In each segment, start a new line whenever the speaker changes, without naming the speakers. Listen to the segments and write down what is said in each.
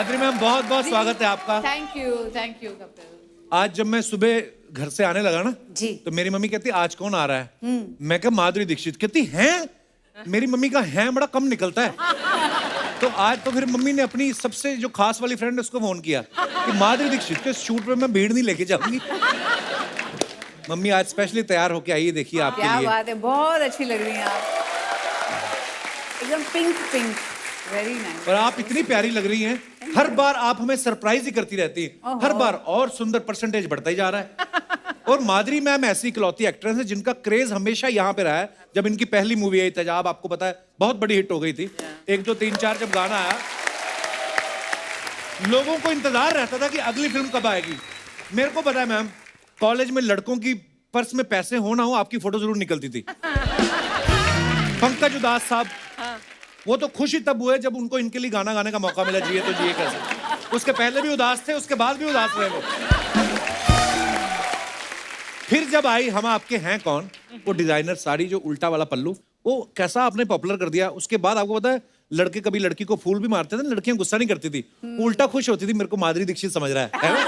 माधुरी ma'am बहुत बहुत स्वागत है आपका।
Thank you Kapil.
आज जब मैं सुबह घर से आने लगा ना
जी।
तो मेरी मम्मी कहती आज कौन आ रहा है। मैं कहा माधुरी दीक्षित। कहती हैं? मेरी मम्मी का है बड़ा कम निकलता है। तो आज तो फिर मम्मी ने अपनी सबसे जो खास वाली फ्रेंड उसको फोन किया कि माधुरी दीक्षित के शूट पे मैं भीड़ नहीं लेके जाऊंगी। मम्मी आज स्पेशली तैयार होके आई है, देखिए आपके लिए।
क्या बात है, बहुत अच्छी लग रही हैं आप, एकदम पिंक पिंक, वेरी नाइस।
और आप इतनी प्यारी लग रही हैं, हर बार आप हमें सरप्राइज ही करती रहती हैं, हर बार और सुंदर, परसेंटेज बढ़ता ही जा रहा है। और माधुरी मैम ऐसी इकलौती एक्ट्रेस है जिनका क्रेज हमेशा यहाँ पे रहा है। जब इनकी पहली मूवी आई तेजाब, आपको पता है बहुत बड़ी हिट हो गई थी। 1 2 3 4 जब गाना आया, लोगों को इंतजार रहता था कि अगली फिल्म कब आएगी। मेरे को पता है मैम, कॉलेज में लड़कों की पर्स में पैसे हो ना हो, आपकी फोटो जरूर निकलती थी। पंकज उदास साहब, वो तो खुश ही तब हुए जब उनको इनके लिए गाना गाने का मौका मिला, जिए तो जिए कैसे। उसके पहले भी उदास थे, उसके बाद भी उदास रहे वो। फिर जब आई हम आपके हैं कौन, वो डिजाइनर साड़ी, जो उल्टा वाला पल्लू, वो कैसा आपने पॉपुलर कर दिया। उसके बाद आपको पता है, लड़के कभी लड़की को फूल भी मारते थे, लड़कियां गुस्सा नहीं करती थी, उल्टा खुश होती थी, मेरे को माधुरी दीक्षित समझ रहा है ना?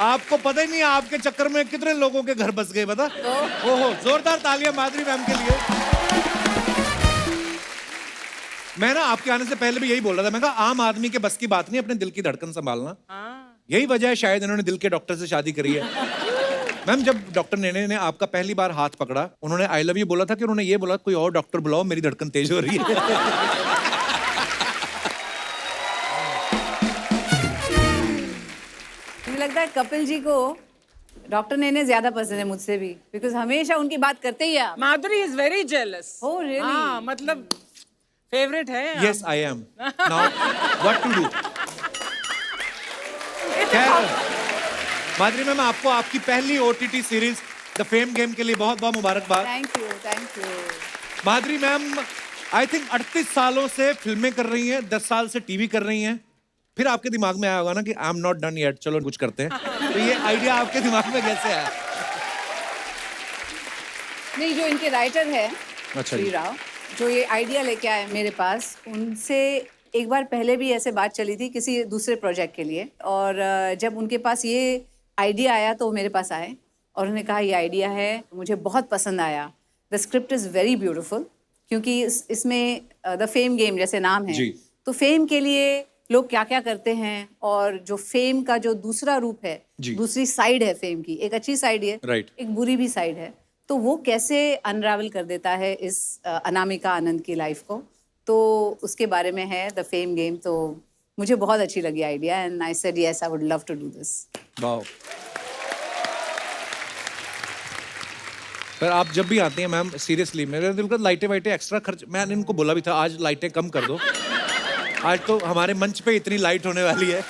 आपको पता ही नहीं आपके चक्कर में कितने लोगों के घर बस गए, पता? ओहो, जोरदार तालियां माधुरी मैम के लिए। मैं ना आपके आने से पहले भी यही बोल रहा था, मैं कहा आम आदमी के बस की बात नहीं अपने दिल की धड़कन संभालना। यही वजह है शायद इन्होंने दिल के डॉक्टर से शादी करी है। मैम, जब डॉक्टर नेने ने आपका पहली बार हाथ पकड़ा, उन्होंने आई लव यू बोला था कि उन्होंने ये बोला कोई और डॉक्टर बुलाओ, मेरी धड़कन तेज हो रही है?
मुझे लगता है कपिल जी को डॉक्टर नेने ज्यादा पसंद है मुझसे भी, बिकॉज हमेशा उनकी बात करते ही आप।
Madhuri is very jealous.
Oh, really?
हाँ, मतलब फेवरेट है।
Yes, I am. Now, what to do? खैर, माधुरी मैम, आपको आपकी पहली OTT series the fame game के लिए बहुत बहुत मुबारकबाद।
Thank you.
Madhuri ma'am I think 38 सालों से फिल्में कर रही हैं, 10 साल से टीवी कर रही हैं। फिर आपके दिमाग में आया होगा ना कि I am not done yet, चलो कुछ करते हैं। तो ये आइडिया आपके दिमाग में कैसे आया?
नहीं, जो इनके राइटर है
अच्छा
श्री राव, जो ये आइडिया लेके आए मेरे पास, उनसे एक बार पहले भी ऐसे बात चली थी किसी दूसरे प्रोजेक्ट के लिए, और जब उनके पास ये आइडिया आया तो वो मेरे पास आए और उन्होंने कहा ये आइडिया है, मुझे बहुत पसंद आया, the script is very beautiful, क्योंकि इसमें द फेम गेम जैसे नाम है
जी।
तो फेम के लिए लोग क्या क्या करते हैं, और जो फेम का जो दूसरा रूप है, दूसरी साइड है फेम की, एक अच्छी साइड है,
राइट,
एक बुरी भी साइड है, तो वो कैसे अनरावल कर देता है इस अनामिका आनंद की लाइफ को, तो उसके बारे में है द फेम गेम। तो मुझे बहुत अच्छी लगी idea and I said yes, I would love to do this.
Wow. पर आप जब भी आती हैं मैम, सीरियसली मेरे दिल का लाइटें वाइटें एक्स्ट्रा खर्च, मैंने इनको बोला भी था आज लाइटें कम कर दो, आज तो हमारे मंच पे इतनी लाइट होने वाली है।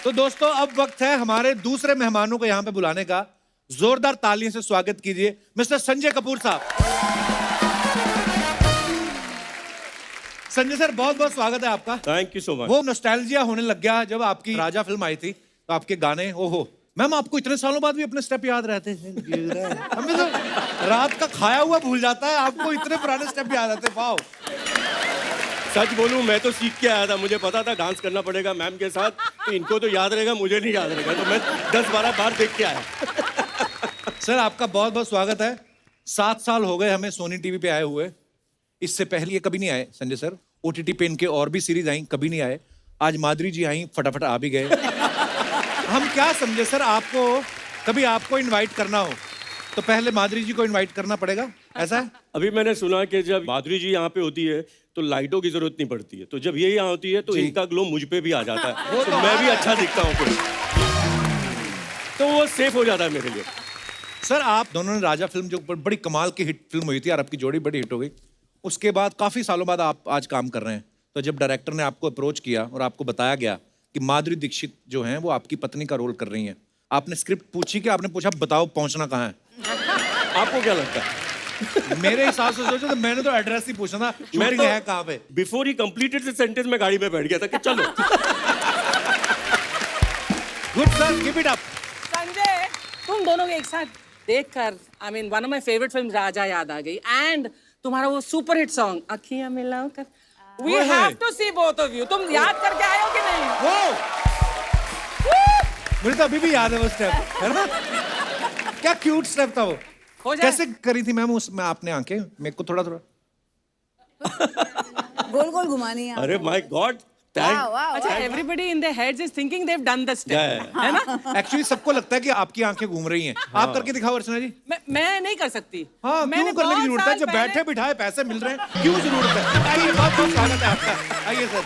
तो दोस्तों, अब वक्त है हमारे दूसरे मेहमानों को यहाँ पे बुलाने का। जोरदार तालियों से स्वागत कीजिए मिस्टर संजय कपूर साहब। संजय सर, बहुत बहुत स्वागत है आपका।
Thank you so much.
वो नॉस्टैल्जिया होने लग गया जब आपकी राजा फिल्म आई थी, तो आपके गाने, ओहो मैम, आपको इतने सालों बाद भी अपने स्टेप याद रहते हैं। हमें तो रात का खाया हुआ भूल जाता है, आपको इतने पुराने स्टेप याद आते हैं। वाओ।
सच बोलूं, मैं तो सीख के आया था, मुझे पता था डांस करना पड़ेगा मैम के साथ, तो इनको तो याद रहेगा, मुझे नहीं याद रहेगा, तो मैं 10-12 बार देख के आया।
सर, आपका बहुत बहुत स्वागत है। 7 साल हो गए हमें सोनी टीवी पे आए हुए, इससे पहले ये कभी नहीं आए संजय सर। OTT पे इनके और भी सीरीज आई, कभी नहीं आए। आज माधुरी जी आई, फटाफट आ भी गए। हम क्या समझे सर, आपको कभी आपको इनवाइट करना हो तो पहले माधुरी जी को इनवाइट करना पड़ेगा, ऐसा है?
अभी मैंने सुना कि जब माधुरी जी यहाँ पे होती है तो लाइटों की जरूरत नहीं पड़ती है, तो जब ये यहाँ होती है तो इनका ग्लो मुझ पे भी आ जाता है, तो मैं भी अच्छा दिखता हूँ फिर, तो वो सेफ हो जाता है मेरे लिए।
सर, आप दोनों ने राजा फिल्म, जो बड़ी कमाल की हिट फिल्म हुई थी और आपकी जोड़ी बड़ी हिट हो गई, उसके बाद काफी सालों बाद आप आज काम कर रहे हैं, तो जब डायरेक्टर ने आपको अप्रोच किया और आपको बताया गया कि माधुरी दीक्षित जो हैं वो आपकी पत्नी का रोल कर रही हैं, आपने स्क्रिप्ट पूछी कि आपने पूछा बताओ पहुंचना कहाँ है?
आपको क्या लगता है?
मेरे हिसाब से सोचो तो मैंने तो एड्रेस ही पूछा था, शूटिंग है कहाँ पे।
बिफोर ही कंप्लीटेड द सेंटेंस में गाड़ी में बैठ गया था कि चलो।
Good sir, keep it up.
Sanjay, तुम दोनों को एक साथ देखकर, I mean one of my favourite film Raja याद आ गई, एंड तुम्हारा वो सुपर हिट सॉन्ग अखियां मिलाओ कर वी
ओए।
Have to see both of you तुम याद करके आए हो कि नहीं
वो मुझे तो अभी भी याद है वो स्टेप, है ना? क्या क्यूट स्टेप था वो।
हो जाए
कैसे करी थी मैम उसमें आपने आंखें? मेरे को थोड़ा थोड़ा
गोल गोल घुमानी है
अरे माय गॉड,
वाह वाह
अच्छा everybody in their heads is thinking they've done the step
Yeah.
है ना
एक्चुअली सबको लगता है कि आपकी आंखें घूम रही हैं। आप करके दिखाओ अर्चना जी।
मैं नहीं कर सकती
हाँ,
मैंने
क्यों करने की
बहुत
जरूरत है?
साल
जब
पहले-
बैठे बिठाए पैसे मिल रहे हैं, क्यों जरूरत है? आइए, बहुत बहुत स्वागत है आपका। आइए सर।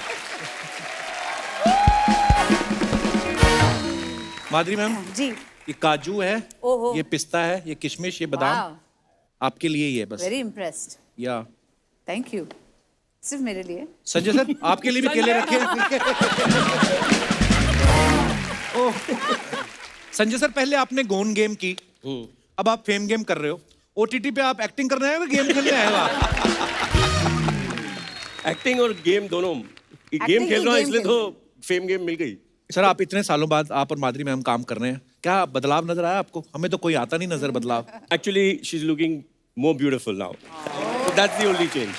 माधुरी मैम,
जी
ये काजू है,
ओहो।
ये पिस्ता है, ये किशमिश, ये बादाम
वाह
आपके लिए ही है बस।
वेरी इम्प्रेस्ड
या
थैंक यू सिर्फ मेरे लिए
संजय सर, आपके लिए भी केले रखे हैं। ओह। संजय सर, पहले आपने गोन गेम की, अब आप फेम गेम कर रहे हो। ओटीटी पे आप एक्टिंग करने आए हो, गेम खेलने आए हो आप?
एक्टिंग और गेम दोनों। गेम
Acting
खेल
ही
रहा हूँ
game
इसलिए
खेल
तो फेम गेम मिल गई।
सर, आप इतने सालों बाद आप और माधुरी मैम काम कर रहे हैं, क्या बदलाव नजर आया आपको? हमें तो कोई आता नहीं नजर बदलाव।
Actually, she's looking more beautiful now. So that's the only change.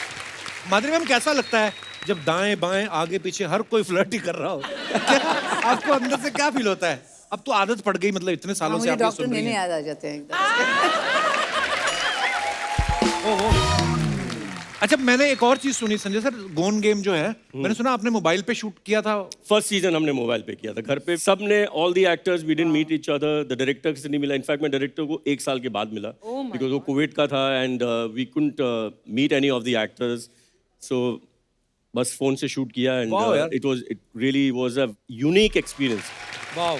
Madhuri ma'am, कैसा लगता है जब दाएं बाएं आगे पीछे हर कोई फ्लर्ट ही कर रहा हो? क्या आपको अंदर से क्या फील होता है? अब तो आदत पड़ गई, मतलब इतने सालों से
मुझे
आप ये
डॉक्टर
सुन रही
नेने
हैं।
याद आ जाते हैं एकदम
ओहो। अच्छा, मैंने एक और चीज सुनी संजय सर, गोन गेम जो है, मैंने सुना आपने मोबाइल पे शूट किया था।
फर्स्ट सीजन हमने मोबाइल पे किया था, घर पे सबने, all the actors we didn't meet each other, the director से नहीं मिला। इनफैक्ट मैं डायरेक्टर को 1 साल के बाद मिला बिकॉज वो कोविड का था and we couldn't meet any of the actors, so बस फोन से शूट किया एंड
Wow, यार।
It really was a unique experience.
वाह।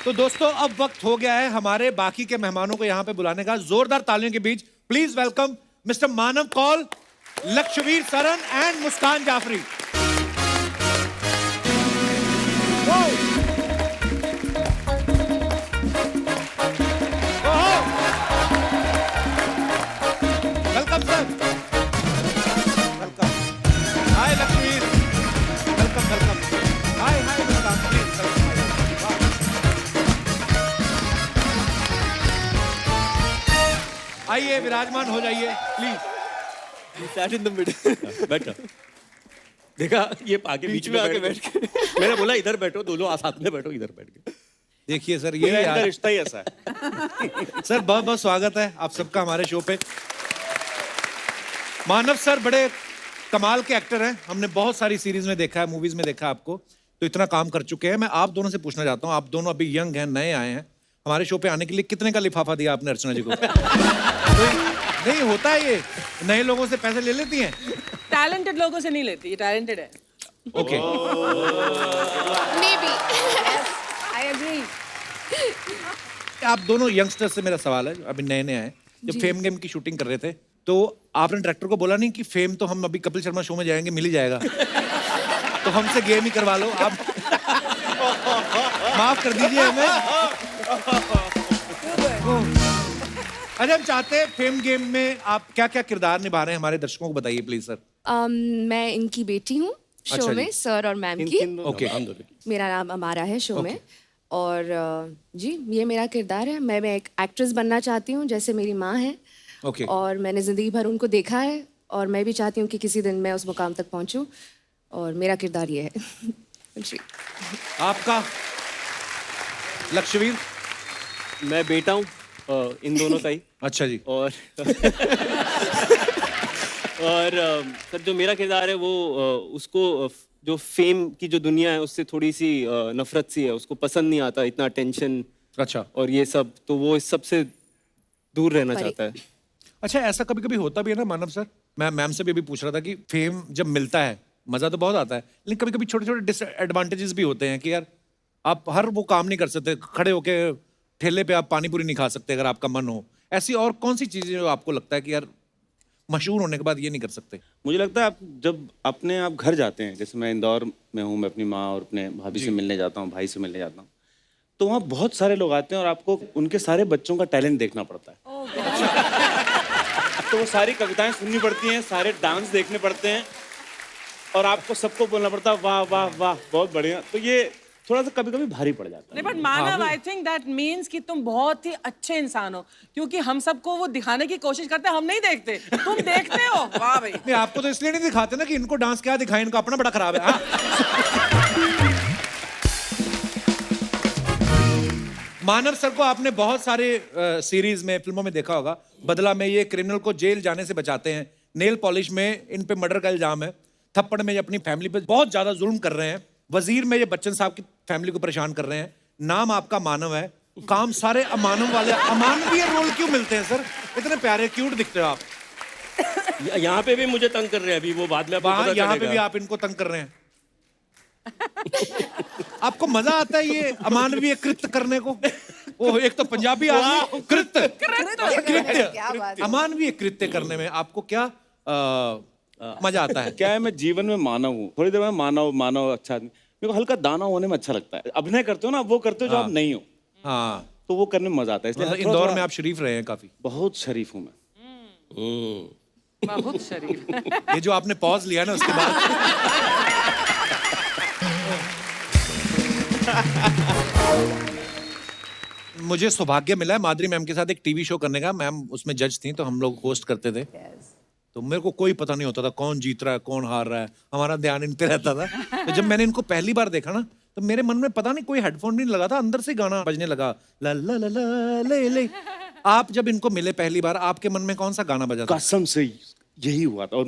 तो दोस्तों, अब वक्त हो गया है हमारे बाकी के मेहमानों को यहाँ पे बुलाने का। जोरदार तालियों के बीच please welcome mister Manav Kaul, Lakshvir Saran and Muskaan Jafri. Welcome sir, welcome. Hi Lakshvir, welcome welcome. Hi hi Muskaan, please आइए, विराजमान हो जाइए please.
Sat in the middle.
बैठो। देखा, ये आगे बीच में आके बैठ के मैंने बोला इधर बैठो, दोनों साथ में बैठो, इधर बैठ के।
देखिए सर, ये
इनका
यार
रिश्ता ही ऐसा है।
सर, बहुत बहुत स्वागत है आप सबका हमारे शो पे। मानव सर बड़े कमाल के एक्टर हैं, हमने बहुत सारी सीरीज में देखा है, मूवीज में देखा है आपको, तो इतना काम कर चुके हैं। मैं आप दोनों से पूछना चाहता हूँ, आप दोनों अभी यंग हैं, नए आए हैं, हमारे शो पे आने के लिए कितने का लिफाफा दिया आपने अर्चना जी को? नहीं होता है, ये नए लोगों से पैसे ले लेती हैं।
टैलेंटेड लोगों से नहीं लेती, ये टैलेंटेड है
ओके,
आई एग्री
आप दोनों यंगस्टर्स से मेरा सवाल है, अभी नए नए आए, जब फेम गेम की शूटिंग कर रहे थे तो आपने डायरेक्टर को बोला नहीं कि फेम तो हम अभी कपिल शर्मा शो में जाएंगे, मिल ही जाएगा, तो हमसे गेम ही करवा लो आप? माफ कर दीजिए हमें। अच्छा, हम चाहते हैं फेम गेम में आप क्या क्या किरदार निभा रहे हैं, हमारे दर्शकों को बताइए प्लीज सर।
मैं इनकी बेटी हूँ शो
अच्छा जी।
में, सर और मैम की।
ओके,
मेरा नाम अमारा है शो में। और जी, ये मेरा किरदार है। मैं एक एक्ट्रेस बनना चाहती हूँ जैसे मेरी माँ है।
ओके।
और मैंने ज़िंदगी भर उनको देखा है और मैं भी चाहती हूँ कि किसी दिन मैं उस मुकाम तक पहुँचूँ, और मेरा किरदार ये है। जी।
आपका लक्षवीर?
मैं बेटा हूँ इन दोनों का ही।
अच्छा जी।
और सर जो मेरा किरदार है वो उसको जो फेम की जो दुनिया है उससे थोड़ी सी नफरत सी है, उसको पसंद नहीं आता इतना टेंशन
अच्छा
और ये सब, तो वो इस सब से दूर रहना
परे।
चाहता है।
अच्छा, ऐसा कभी कभी होता भी है ना मानव सर, मैं मैम से भी अभी पूछ रहा था कि फेम जब मिलता है मजा तो बहुत आता है, लेकिन कभी कभी छोटे छोटे डिसएडवांटेजेस भी होते हैं कि यार आप हर वो काम नहीं कर सकते, खड़े होके ठेले पे आप पानी पूरी नहीं खा सकते अगर आपका मन हो। ऐसी और कौन सी चीजें जो आपको लगता है कि यार मशहूर होने के बाद ये नहीं कर सकते?
मुझे लगता है आप जब अपने आप घर जाते हैं, जैसे मैं इंदौर में हूँ, मैं अपनी माँ और अपने भाभी से मिलने जाता हूँ, भाई से मिलने जाता हूँ, तो वहाँ बहुत सारे लोग आते हैं और आपको उनके सारे बच्चों का टैलेंट देखना पड़ता है। तो वो सारी कविताएं सुननी पड़ती हैं, सारे डांस देखने पड़ते हैं और आपको सबको बोलना पड़ता है वाह वाह वाह बहुत बढ़िया। तो ये थोड़ा सा कभी कभी भारी पड़ जाता है।
नहीं, but Manav, I think that means कि तुम बहुत ही अच्छे इंसान हो, क्योंकि हम सबको वो दिखाने की कोशिश करते हैं, हम नहीं देखते, तुम देखते हो। वाह भाई।
नहीं, आपको तो इसलिए नहीं दिखाते ना कि इनको डांस क्या दिखाएं, इनका अपना बड़ा खराब है। हाँ? मानव सर को आपने बहुत सारे सीरीज में, फिल्मों में देखा होगा। बदला में ये क्रिमिनल को जेल जाने से बचाते हैं, नेल पॉलिश में इन पे मर्डर का इल्जाम है, थप्पड़ में ये अपनी फैमिली पे बहुत ज्यादा जुल्म कर रहे हैं, वजीर में ये बच्चन साहब की फैमिली को परेशान कर रहे हैं। नाम आपका मानव है, काम सारे अमानव वाले। अमानवीय रोल क्यों मिलते हैं सर? इतने प्यारे क्यूट दिखते हो आप।
यहाँ पे भी मुझे तंग कर रहे हैं अभी, वो बाद में आपको
वहां
पता
यहाँ पे
चलेगा।
भी आप इनको तंग कर रहे हैं। आपको मजा आता है ये अमानवीय कृत्य करने को? वो एक तो पंजाबी आदमी कृत्य
क्या बात
कृत्य अमानवीय कृत्य करने में आपको क्या मजा आता है?
क्या है, मैं जीवन में मानव हूँ, थोड़ी देर में मानव अच्छा आदमी। मेरे को हल्का दाना होने में अच्छा लगता है। अभिनय करते हो ना, वो करते हो जो आप नहीं हो,
हाँ,
तो वो करने में मजा आता है। इसलिए
मतलब
थोड़ा-
इंदौर
थोड़ा-
में आप शरीफ रहे हैं काफी।
बहुत शरीफ हूँ मैं।
बहुत शरीफ।
ये जो आपने पॉज लिया ना उसके बाद मुझे सौभाग्य मिला है माधुरी मैम के साथ एक टीवी शो करने का। मैम उसमें जज थी, तो हम लोग होस्ट करते थे। तो मेरे को कोई पता नहीं होता था कौन जीत रहा है कौन हार रहा है, हमारा ध्यान इन पे रहता था। तो जब मैंने इनको पहली बार देखा ना, तो मेरे मन में पता नहीं कोई हेडफोन नहीं लगा था, अंदर से गाना बजने लगा, ला ला ला ला ले ले। आप जब इनको मिले पहली बार, आपके मन में कौन सा गाना बजा था?
कसम से यही हुआ था। और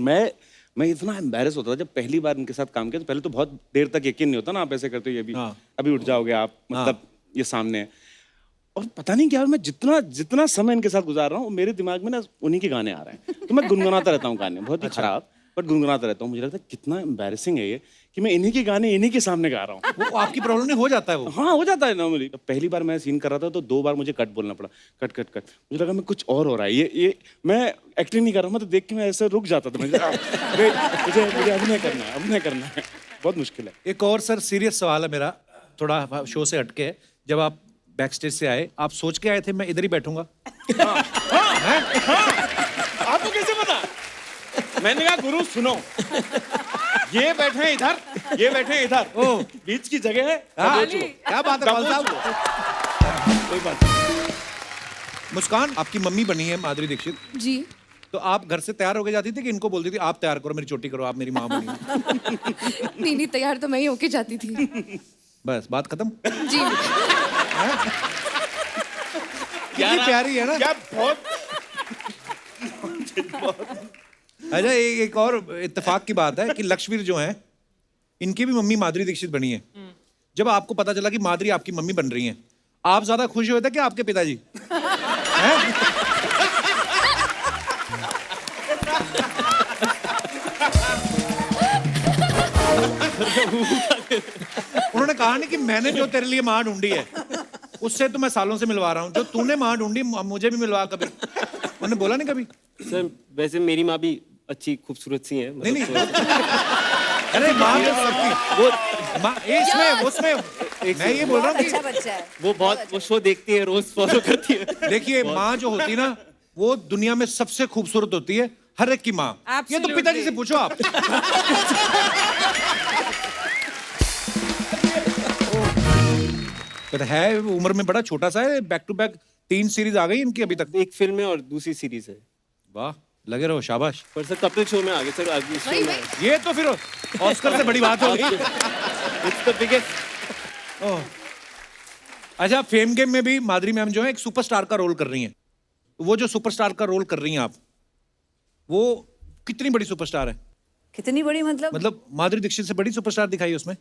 मैं इतना एम्बैरेस होता था जब पहली बार इनके साथ काम किया। तो पहले तो बहुत देर तक यकीन नहीं होता ना, आप ऐसे करते हो ये भी,
हाँ।
अभी उठ जाओगे आप, मतलब ये सामने है। और पता नहीं क्या, मैं जितना समय इनके साथ गुजार रहा हूँ, मेरे दिमाग में ना उन्हीं के गाने आ रहे हैं। तो मैं गुनगुनाता रहता हूँ गाने, बहुत ही खराब, बट गुनगुनाता रहता हूँ। मुझे लगता है कितना एम्बैरेसिंग है ये कि मैं इन्हीं के गाने इन्हीं के सामने गा रहा हूँ।
वो आपकी प्रॉब्लम नहीं हो जाता है वो?
हाँ, हो जाता है नॉर्मली। पहली बार मैं सीन कर रहा था तो 2 बार मुझे कट बोलना पड़ा, कट। मुझे लगा मैं कुछ और हो रहा है, ये मैं एक्टिंग नहीं कर रहा हूँ। मैं तो देख के मैं ऐसे रुक जाता था। मुझे अभिनय करना है, बहुत मुश्किल है।
एक और सर सीरियस सवाल है मेरा, थोड़ा शो से हटके है। जब आप बैक स्टेज से आए, आप सोच के आए थे मैं इधर ही बैठूंगा?
आपको कैसे पता? मैंने कहा गुरु सुनो, ये बैठे हैं इधर, ये बैठे हैं इधर,
ओह।
बीच की जगह है।
हाँ, क्या बात है कौल साहब?
कोई बात नहीं।
मुस्कान, आपकी मम्मी बनी है माधुरी दीक्षित,
जी।
तो आप घर से तैयार होके जाती थी कि इनको बोलती थी आप तैयार करो, मेरी चोटी करो, आप मेरी माँ बनी हो?
नहीं, तैयार तो मैं ही होके जाती थी।
बस बात खत्म।
जी।
कितनी प्यारी है ना?
क्या बहुत
अच्छा, एक और इत्तेफाक की बात है कि लक्ष्मीवीर जो है, इनकी भी मम्मी माधुरी दीक्षित बनी है। जब आपको पता चला कि माधुरी आपकी मम्मी बन रही हैं, आप ज्यादा खुश हुए थे कि आपके पिताजी? हैं? उन्होंने कहा नहीं कि मैंने जो तेरे लिए माँ ढूंढी है उससे तो मैं सालों से मिलवा रहा हूँ, जो तूने माँ ढूंढी मुझे भी मिलवा कभी। उन्होंने बोला नहीं कभी?
सर वैसे मेरी माँ भी अच्छी खूबसूरत सी है,
नहीं
मतलब
नहीं, अरे माँ तो सबकी, वो माँ इसमें उसमें मैं ये बोल रहा हूँ
अच्छा
कि
बच्चा है।
वो बहुत वो शो देखती है, रोज फॉलो करती है।
देखिए माँ जो होती है ना, वो दुनिया में सबसे खूबसूरत होती है, हर एक की माँ। ये तो पिताजी से पूछो आप। पता है उम्र में बड़ा छोटा सा है, बैक टू बैक 3 सीरीज आ गई इनकी अभी तक।
एक फिल्म है और दूसरी सीरीज है।
वाह, लगे रहो, शाबाश।
पर सर कपिल शो में आ गए सर, अगली शो
वही
में
वही।
ये तो फिर ऑस्कर से बड़ी बात हो गई।
It's the biggest.
ओह। अच्छा, फेम गेम में भी माधुरी मैम जो है एक सुपरस्टार का रोल कर रही हैं। वो जो सुपरस्टार का रोल कर रही हैं आप, वो कितनी बड़ी सुपरस्टार है?
कितनी बड़ी मतलब
माधुरी दीक्षित से बड़ी सुपरस्टार दिखाई उसमें?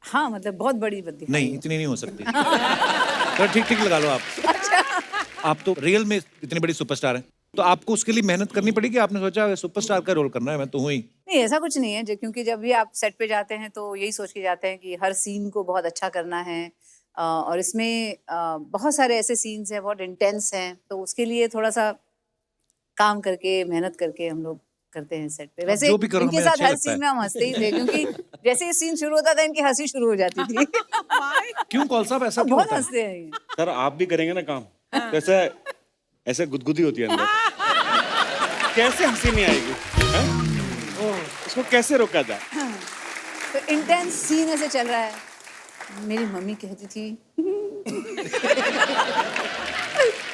हाँ, मतलब बहुत बड़ी बंदी।
नहीं, इतनी नहीं हो सकती। तो ठीक लगा लो आप। आप तो रियल में इतनी बड़ी सुपरस्टार हैं, तो आपको उसके लिए मेहनत करनी पड़ी कि आपने सोचा सुपरस्टार का रोल करना है, मैं तो हूँ ही?
नहीं, ऐसा कुछ नहीं है, क्योंकि जब भी आप सेट पे जाते हैं तो यही सोच के जाते हैं कि हर सीन को बहुत अच्छा करना है। और इसमें बहुत सारे ऐसे सीन्स हैं, बहुत इंटेंस हैं, तो उसके लिए थोड़ा सा काम करके, मेहनत करके हम लोग करते हैं सेट पे। वैसे
जो भी करो,
इनके
हमें
साथ
अच्छा
हर
लगता है।
सीन में हम हंसते ही थे, क्योंकि जैसे ही सीन शुरू होता था इनकी हंसी शुरू हो जाती थी।
क्यों कौल साहब, ऐसा क्यों
बहुत
होता है?
हंसते हैं ये।
सर आप भी करेंगे ना काम, तो ऐसे गुदगुदी होती है अंदर, कैसे हंसी नहीं आएगी? हैं? उसको कैसे रोका जाए?
तो इंटेंस सीन ऐसे चल रहा है, मेरी मम्मी कहती थी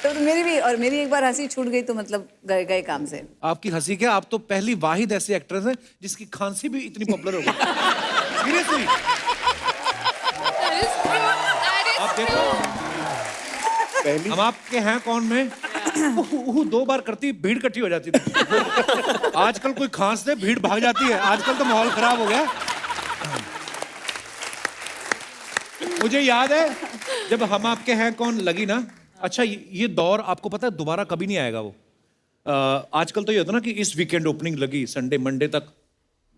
तो मेरी एक बार हंसी छूट गई तो मतलब गए गए काम से।
आपकी हंसी क्या, आप तो पहली वाहिद ऐसी एक्ट्रेस हैं जिसकी खांसी भी इतनी पॉपुलर हो गई। सीरियसली आप देखो, हम आपके हैं कौन में दो बार करती भीड़ इकट्ठी हो जाती थी। आजकल कोई खांस दे भीड़ भाग जाती है, आजकल तो माहौल खराब हो गया। मुझे याद है जब हम आपके हैं कौन लगी ना, अच्छा ये दौर आपको पता है दोबारा कभी नहीं आएगा वो। आजकल तो ये होता है ना कि इस वीकेंड ओपनिंग लगी, संडे मंडे तक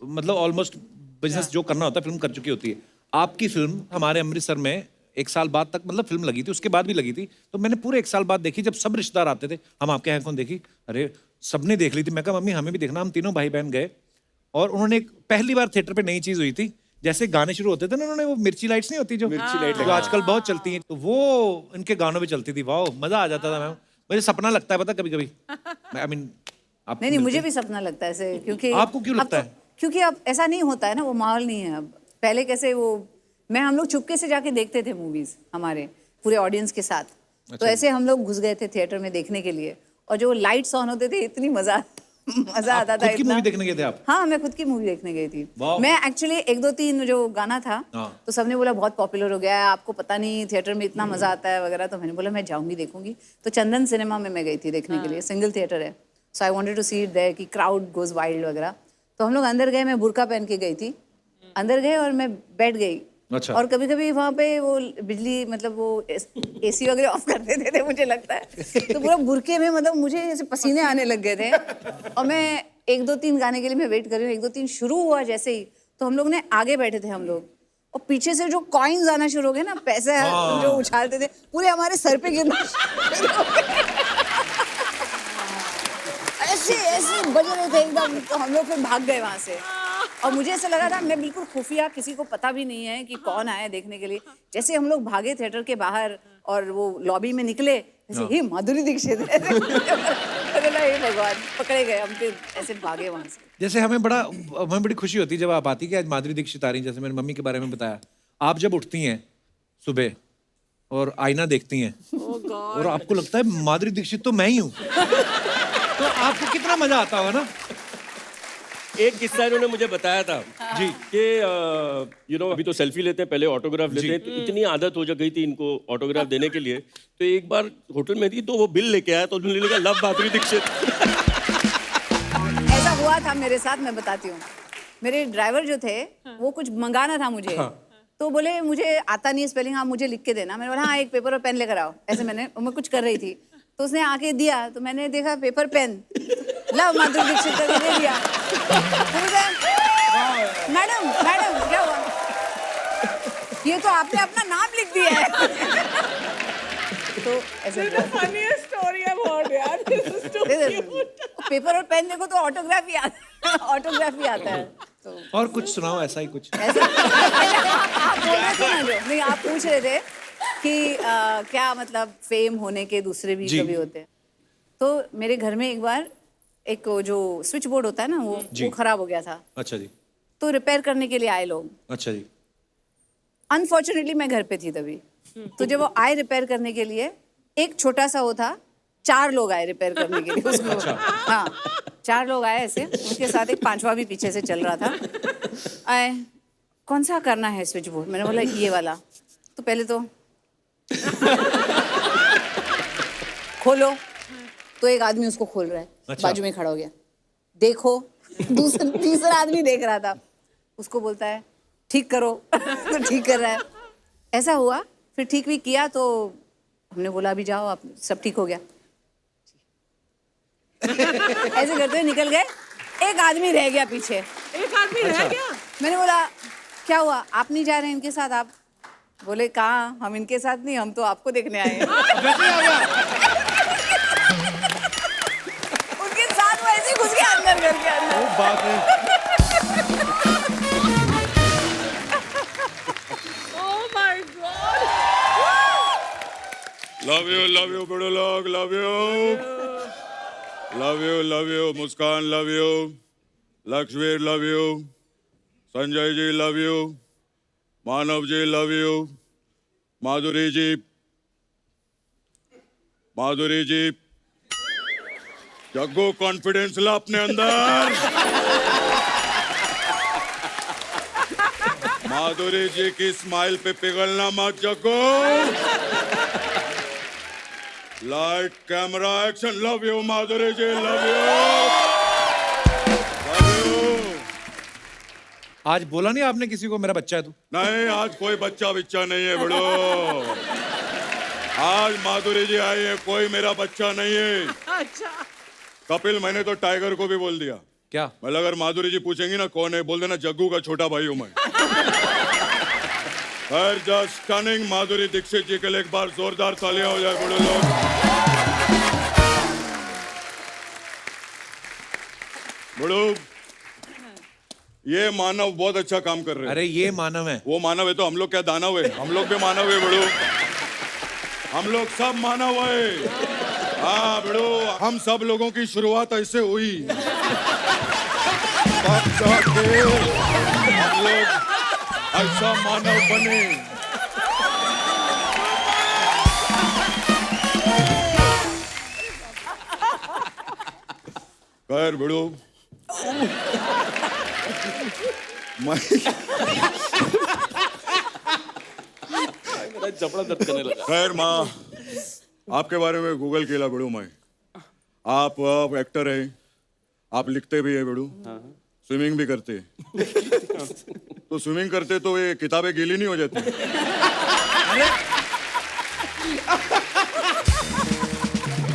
मतलब ऑलमोस्ट बिजनेस जो करना होता है फिल्म कर चुकी होती है। आपकी फिल्म हमारे अमृतसर में 1 साल बाद तक मतलब फिल्म लगी थी, उसके बाद भी लगी थी, तो मैंने पूरे 1 साल बाद देखी। जब सब रिश्तेदार आते थे, हम आपके यहाँ कौन देखी, अरे सबने देख ली थी। मैं कहा मम्मी हमें भी देखना। हम तीनों भाई बहन गए और उन्होंने पहली बार थिएटर पे नई चीज हुई थी, जैसे गाने शुरू होते थे ना, उन्होंने वो मिर्ची लाइट्स नहीं होती जो मिर्ची लाइट जो आजकल बहुत चलती हैं, तो वो इनके गानों पे चलती थी। वाह मजा आ जाता था मैम। मुझे सपना लगता है पता कभी कभी, आई मीन आप
नहीं मुझे भी सपना लगता है ऐसे, क्योंकि
आपको क्यों लगता है?
क्योंकि अब ऐसा नहीं होता है ना, वो माहौल नहीं है अब। पहले कैसे वो हम लोग चुपके से जाके देखते थे मूवीज हमारे पूरे ऑडियंस के साथ। तो ऐसे हम लोग घुस गए थे थिएटर में देखने के लिए, और जो लाइट्स ऑन होते थे इतनी मजा आता था।
खुद की मूवी देखने गए थे आप?
हाँ मैं खुद की मूवी देखने गई थी।
वाह।
मैं एक्चुअली 1 2 3 जो गाना था
हाँ।
तो सबने बोला बहुत पॉपुलर हो गया है, आपको पता नहीं थिएटर में इतना मजा आता है वगैरह। तो मैंने बोला मैं जाऊंगी देखूंगी। तो चंदन सिनेमा में मैं गई थी देखने के लिए, सिंगल थिएटर है। So I wanted to see it there कि क्राउड गोज वाइल्ड वगैरह। तो हम लोग अंदर गए, मैं बुर्का पहन के गई थी, अंदर गए और मैं बैठ गई।
अच्छा।
और कभी कभी वहाँ पे वो बिजली मतलब वो एसी वगैरह ऑफ कर देते थे मुझे लगता है, तो पूरा बुरके में मतलब मुझे ऐसे पसीने आने लग गए थे। और मैं 1 2 3 गाने के लिए मैं वेट कर रही हूँ। 1 2 3 शुरू हुआ जैसे ही, तो हम लोग ने आगे बैठे थे हम लोग, और पीछे से जो कॉइन्स आना शुरू हो गए ना, पैसे जो उछालते थे पूरे हमारे सर पे गिरना ऐसे ऐसे बज रहे थे एकदम। तो हम लोग फिर भाग गए वहां से, और मुझे ऐसा लगा था मैं बिल्कुल खुफिया, किसी को पता भी नहीं है कि कौन आया देखने के लिए। जैसे हम लोग भागे थिएटर के बाहर और वो लॉबी में निकले, ऐसे ही माधुरी दीक्षित है। हे भगवान, पकड़े गए हम, फिर ऐसे भागे वहां से।
जैसे हमें बड़ी खुशी होती है जब आप आती कि आज माधुरी दीक्षित आ रही हैं। जैसे मेरी मम्मी के बारे में बताया, आप जब उठती हैं सुबह और आईना देखती हैं और आपको लगता है माधुरी दीक्षित तो मैं ही हूँ, तो आपको कितना मजा आता होगा ना।
एक किस्सा इन्होंने मुझे बताया था जी कि अभी तो सेल्फी लेते हैं, पहले ऑटोग्राफ लेते हैं, तो इतनी आदत हो गई थी इनको ऑटोग्राफ देने के लिए। तो एक बार होटल में थी तो वो बिल लेके आया, तो उन्होंने लिखा लव माधुरी दीक्षित।
ऐसा हुआ था मेरे साथ, मैं बताती हूँ। मेरे ड्राइवर जो थे वो कुछ मंगाना था मुझे, तो बोले मुझे आता नहीं स्पेलिंग, आप मुझे लिख के देना। मैंने बोला हाँ एक पेपर और पेन लेकर आओ। ऐसे मैं कुछ कर रही थी, तो उसने आके दिया, तो मैंने देखा paper pen love Madhuri Dixit करके दे दिया। मैडम मैडम क्या हुआ, ये तो आपने अपना नाम लिख दिया है। तो ऐसे
funniest story I've heard, यार। This is too cute.
Paper और पेन देखो तो ऑटोग्राफ ही आता है। तो
और कुछ सुनाओ ऐसा ही कुछ।
ऐसे आप बोल रहे थे ना, जो नहीं आप पूछ रहे थे कि क्या मतलब फेम होने के दूसरे भी कभी होते हैं। तो मेरे घर में एक बार एक जो स्विच बोर्ड होता है ना, वो खराब हो गया था।
अच्छा जी।
तो रिपेयर करने के लिए आए लोग।
अच्छा जी।
अनफॉर्चुनेटली मैं घर पे थी तभी। तो जब वो आए रिपेयर करने के लिए, एक छोटा सा वो था, 4 लोग आए रिपेयर करने के लिए उसको।
अच्छा।
हाँ 4 लोग आए ऐसे, उनके साथ एक 5वां भी पीछे से चल रहा था। आए, कौन सा करना है स्विच बोर्ड? मैंने बोला ये वाला। तो पहले तो खोलो, तो एक आदमी उसको खोल रहा है।
अच्छा।
बाजू में खड़ा हो गया, देखो। तीसरा आदमी देख रहा था, उसको बोलता है ठीक करो। तो ठीक कर रहा है। ऐसा हुआ, फिर ठीक भी किया, तो हमने बोला अभी जाओ आप, सब ठीक हो गया। ऐसे करते हुए निकल गए, एक आदमी रह गया पीछे।
एक आदमी रह गया।
मैंने बोला क्या हुआ, आप नहीं जा रहे इनके साथ? आप बोले कहाँ, हम इनके साथ नहीं, हम तो आपको देखने आए हैं। उनके साथ वो ऐसे घुस गया अंदर, घर के अंदर।
बात है।
Oh my God.
love you, बड़े लोग, love you, Muskaan love you, Lakshvir love you, Sanjay ji love you, Manav ji love you. Madhuri ji, Madhuri ji, Jaggu confidence ला अपने अंदर। माधुरी जी की स्माइल पे पिघलना मत Jaggu. Light camera action. Love you Madhuri ji, love you, love you.
आज बोला नहीं आपने किसी को मेरा बच्चा है तू?
नहीं, आज कोई बच्चा बिच्चा नहीं है बड़ो। आज माधुरी जी आई है, कोई मेरा बच्चा नहीं है।
अच्छा
कपिल, मैंने तो टाइगर को भी बोल दिया।
क्या?
मतलब अगर माधुरी जी पूछेंगी ना कौन है, बोल देना जग्गू का छोटा भाई हूं मैं। खैर, जस्ट स्टनिंग माधुरी दीक्षित जी के लिए एक बार जोरदार तालियां हो जाए बड़े लोग। बड़ो, ये मानव बहुत अच्छा काम कर रहे हैं।
अरे ये मानव है।
वो मानव है तो हम लोग क्या दानव है? हम लोग भी मानव है बड़ो। हम लोग सब मानव है। हाँ बड़ो, हम सब लोगों की शुरुआत ऐसे हुई। तब जाके हम लोग ऐसा मानव बने। खैर बड़ो, मैं
मेरा जबड़ा दर्द करने लगा।
खैर माँ, आपके बारे में गूगल किया बड़ू मैं। आप एक्टर हैं, आप लिखते भी हैं बड़ू, स्विमिंग भी करते हैं। तो स्विमिंग करते तो ये किताबें गीली नहीं हो जाती?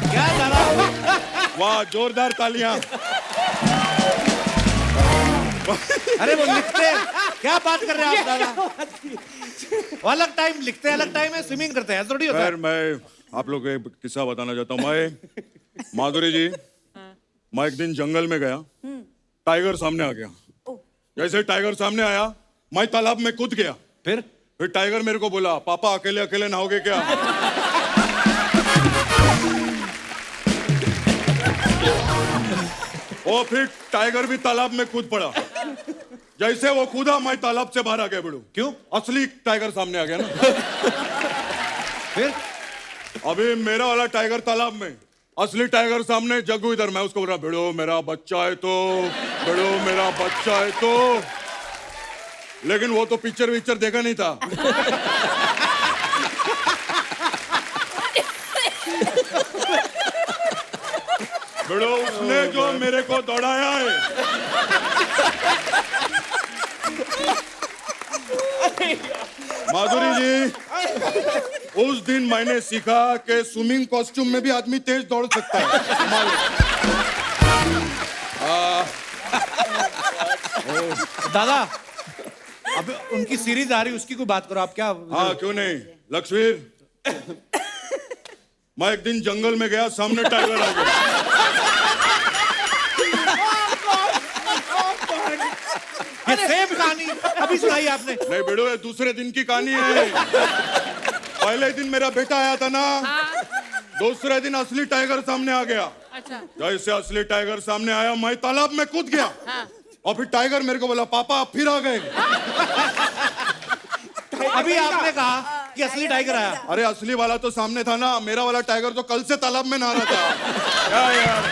क्या दादा?
वाह, जोरदार तालियां।
अरे वो लिखते हैं। क्या बात कर रहे हैं आप दादा? वो अलग टाइम लिखते हैं, अलग टाइम है स्विमिंग करते हैं, ऐसा थोड़ी होता है।
खैर, मैं आप लोग को एक किस्सा बताना चाहता हूँ। मैं, माधुरी जी, मैं एक दिन जंगल में गया, टाइगर सामने आ गया। जैसे टाइगर सामने आया, मैं तालाब में कूद गया।
फिर
टाइगर मेरे को बोला, पापा अकेले अकेले नहाओगे क्या? और फिर टाइगर भी तालाब में कूद पड़ा। जैसे वो कूदा, मैं तालाब से बाहर आ गया बड़ू।
क्यों?
असली टाइगर सामने आ गया ना।
फिर
अभी मेरा वाला टाइगर तालाब में, असली टाइगर सामने, जग्गू इधर। मैं उसको बोल रहा, भिड़ो मेरा बच्चा है तो, भिड़ो मेरा बच्चा है तो। लेकिन वो तो पिक्चर विक्चर देखा नहीं था। भिड़ो, उसने जो मेरे को दौड़ाया है, माधुरी जी, उस दिन मैंने सीखा कि स्विमिंग कॉस्ट्यूम में भी आदमी तेज दौड़ सकता है।
दादा, अब उनकी सीरीज आ रही है, उसकी कोई बात करो आप। क्या?
हाँ, क्यों नहीं लक्ष्मीर। मैं एक दिन जंगल में गया, सामने टाइगर आ गया।
ये सेम कहानी अभी सुनाई आपने।
नहीं बेड़ो, ये दूसरे दिन की कहानी है। पहले दिन मेरा बेटा आया था ना, दूसरे दिन असली टाइगर सामने आ गया।
अच्छा
जैसे असली टाइगर सामने आया, मैं तालाब में कूद गया। और फिर टाइगर मेरे को बोला, पापा आप फिर आ गए।
अभी आपने कहा कि असली टाइगर आया।
अरे असली वाला तो सामने था ना, मेरा वाला टाइगर तो कल से तालाब में नहा रहा था। क्या यार।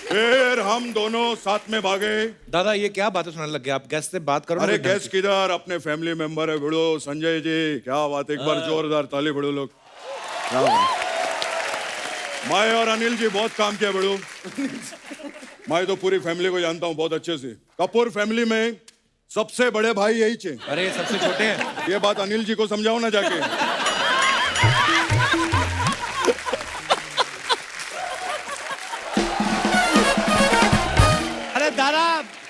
फिर हम दोनों साथ में भागे।
दादा, ये क्या बातें सुनाने लग गए आप? गैस से बात करो ना।
अरे गैस किधर, अपने फैमिली मेंबर है भिड़ो, संजय जी। क्या बात, एक बार जोरदार ताली भिड़ो लोग। क्या बात। मैं और अनिल जी बहुत काम किया भिड़ो। मैं तो पूरी फैमिली को जानता हूँ बहुत अच्छे से। कपूर फैमिली में सबसे बड़े भाई यही थे।
अरे सबसे छोटे हैं।
ये बात अनिल जी को समझाओ ना जाके।
अरे दादा,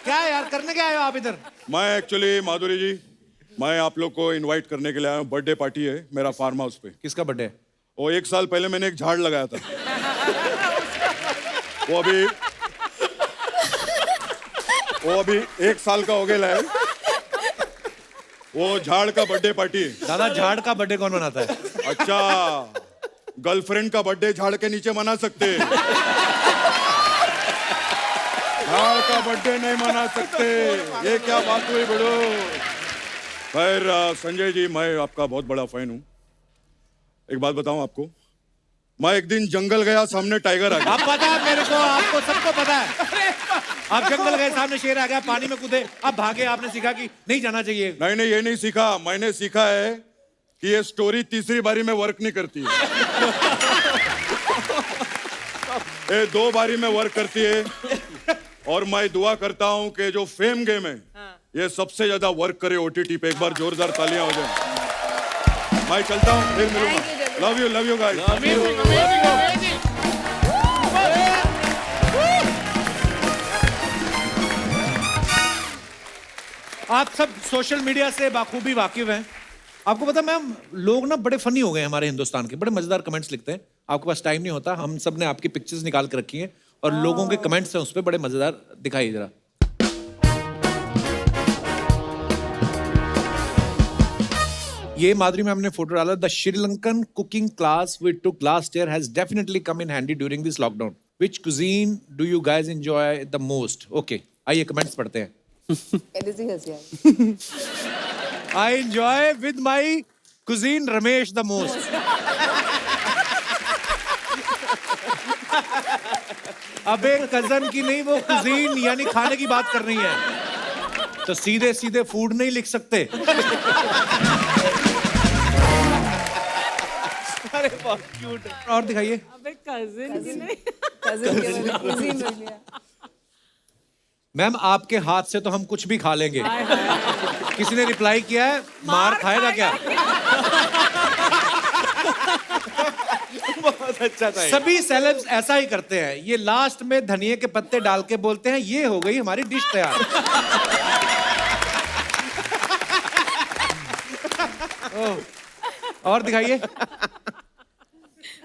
क्या है यार, करने क्या आए हो आप इधर?
मैं एक्चुअली माधुरी जी, मैं आप लोग को इनवाइट करने के लिए आया हूँ। बर्थडे पार्टी है मेरा फार्म हाउस पे।
किसका बर्थडे है?
वो 1 साल पहले मैंने एक झाड़ लगाया था। वो अभी 1 साल का हो गया है। वो झाड़ का बर्थडे पार्टी है।
दादा, झाड़ का बर्थडे कौन मनाता है?
अच्छा, गर्लफ्रेंड का बर्थडे झाड़ के नीचे मना सकते हैं। झाड़ का बर्थडे नहीं मना सकते, ये क्या बात हुई बड़ो। खैर संजय जी, मैं आपका बहुत बड़ा फैन हूँ। एक बात बताऊं आपको, मैं एक दिन जंगल गया, सामने टाइगर आ गया।
अब पता है मेरे को, आपको सबको पता है। आप जंगल गए, सामने शेर आ गया, पानी में कूदे, अब भागे, आपने सीखा कि नहीं जाना चाहिए।
नहीं नहीं, ये नहीं सीखा, मैंने सीखा है कि ये स्टोरी तीसरी बारी में वर्क नहीं करती है। ये 2 बारी में वर्क करती है। और मैं दुआ करता हूं कि जो फेम गेम है ये सबसे ज्यादा वर्क करे OTT पे। एक बार जोरदार तालियां हो जाए। मैं चलता हूं, फिर मिलूंगा। Love you guys.
आप सब सोशल मीडिया से बाखूबी वाकिफ हैं। आपको पता मैम, लोग ना बड़े फनी हो गए हमारे हिंदुस्तान के, बड़े मजेदार कमेंट्स लिखते हैं। आपके पास टाइम नहीं होता, हम सब ने आपकी पिक्चर्स निकाल के रखी हैं और लोगों के कमेंट्स हैं उस पर, बड़े मजेदार। दिखाइए जरा। ये माधुरी मैम ने फोटो डाला। The Sri Lankan cooking class we took last year has definitely come in handy during this lockdown. Which cuisine do you guys enjoy the most? Okay, आइए कमेंट्स पढ़ते हैं। I enjoy with my cuisine Ramesh the most. अबे cousin की नहीं, वो cuisine यानी खाने की बात कर रही है, तो सीधे सीधे फूड नहीं लिख सकते। अरे बहुत क्यूट है। और दिखाइए।
अबे कजिन की नहीं।
मैम आपके हाथ से तो हम कुछ भी खा लेंगे। किसी ने रिप्लाई किया है, मार खाएगा क्या? बहुत अच्छा था। सभी सेलेब्स ऐसा ही करते हैं, ये लास्ट में धनिये के पत्ते डाल के बोलते हैं ये हो गई हमारी डिश तैयार। और दिखाइए।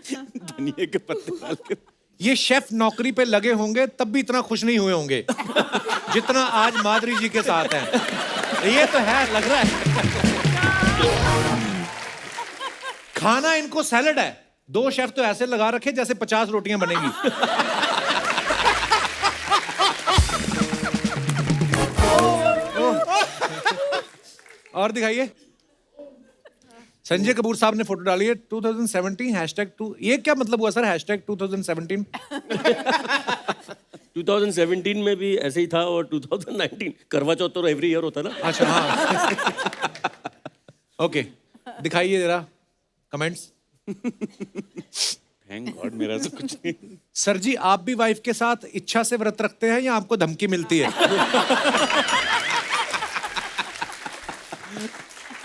धनिये के पत्ते डाल के।
ये शेफ नौकरी पे लगे होंगे तब भी इतना खुश नहीं हुए होंगे जितना आज माधुरी जी के साथ हैं। ये तो है, लग रहा है। खाना इनको सैलड है। 2 शेफ तो ऐसे लगा रखे जैसे 50 रोटियां बनेगी। और दिखाइए। संजय कपूर साहब ने फोटो डाली है 2017 #2। ये क्या मतलब हुआ सर #2017?
2017 में भी ऐसे ही था और 2019 करवा चौथ तो एवरी ईयर होता ना।
अच्छा हाँ। ओके, दिखाइए जरा कमेंट्स।
थैंक गॉड, मेरा तो कुछ नहीं।
सर जी, आप भी वाइफ के साथ इच्छा से व्रत रखते हैं या आपको धमकी मिलती है?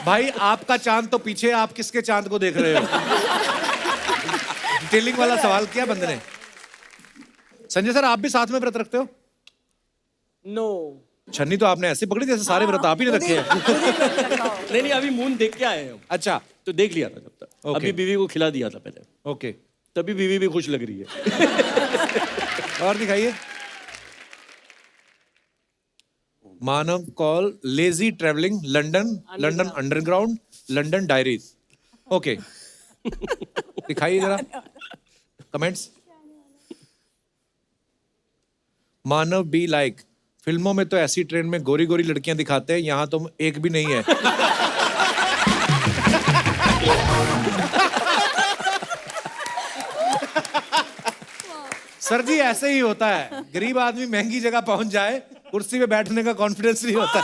भाई आपका चांद तो पीछे, आप किसके चांद को देख रहे हो? डिटेलिंग वाला सवाल किया बंदे ने। संजय सर, आप भी साथ में व्रत रखते हो?
नो।
छन्नी तो आपने ऐसे पकड़ी जैसे सारे व्रत आप ही ने रखे हैं।
नहीं नहीं, अभी मून देख के आए हम।
अच्छा,
तो देख लिया था जब तक।
Okay.
अभी बीवी को खिला दिया था पहले,
ओके।
तभी बीवी भी खुश लग रही है।
और दिखाइए। Manav Kaul lazy travelling London underground London diaries. Okay, दिखाइए जरा कमेंट्स। मानव बी लाइक, फिल्मों में तो ऐसी ट्रेन में गोरी गोरी लड़कियां दिखाते हैं, यहां तो एक भी नहीं है। सर जी ऐसे ही होता है, गरीब आदमी महंगी जगह पहुंच जाए, कुर्सी पे बैठने का कॉन्फिडेंस नहीं होता।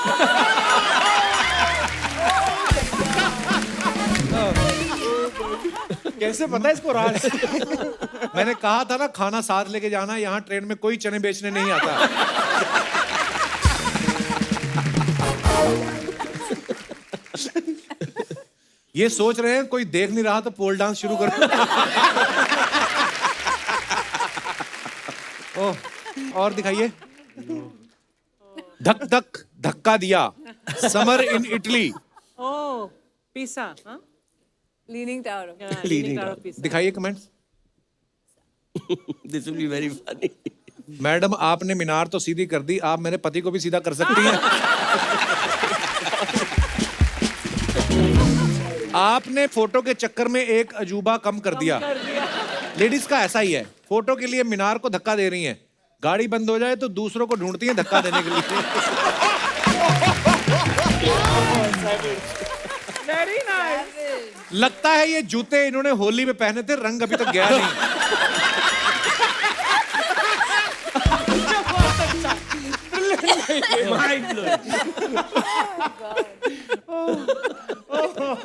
कैसे पता है इसको राज? मैंने कहा था ना खाना साथ लेके जाना, यहाँ ट्रेन में कोई चने बेचने नहीं आता। ये सोच रहे हैं कोई देख नहीं रहा तो पोल डांस शुरू कर। ओह, और दिखाइए। धक धक धक्का दिया, समर इन इटली।
ओह, पिसा, हाँ?
Leaning tower.
लीनिंग टावर पिसा।
दिखाइए comments.
This will be very funny.
Madam आपने मीनार तो सीधी कर दी, आप मेरे पति को भी सीधा कर सकती हैं। आपने फोटो के चक्कर में एक अजूबा कम कर दिया। लेडीज का ऐसा ही है, फोटो के लिए मीनार को धक्का दे रही हैं, गाड़ी बंद हो जाए तो दूसरों को ढूंढती हैं धक्का देने के लिए।
Very nice.
लगता है ये जूते इन्होंने होली में पहने थे, रंग अभी तक गया नहीं।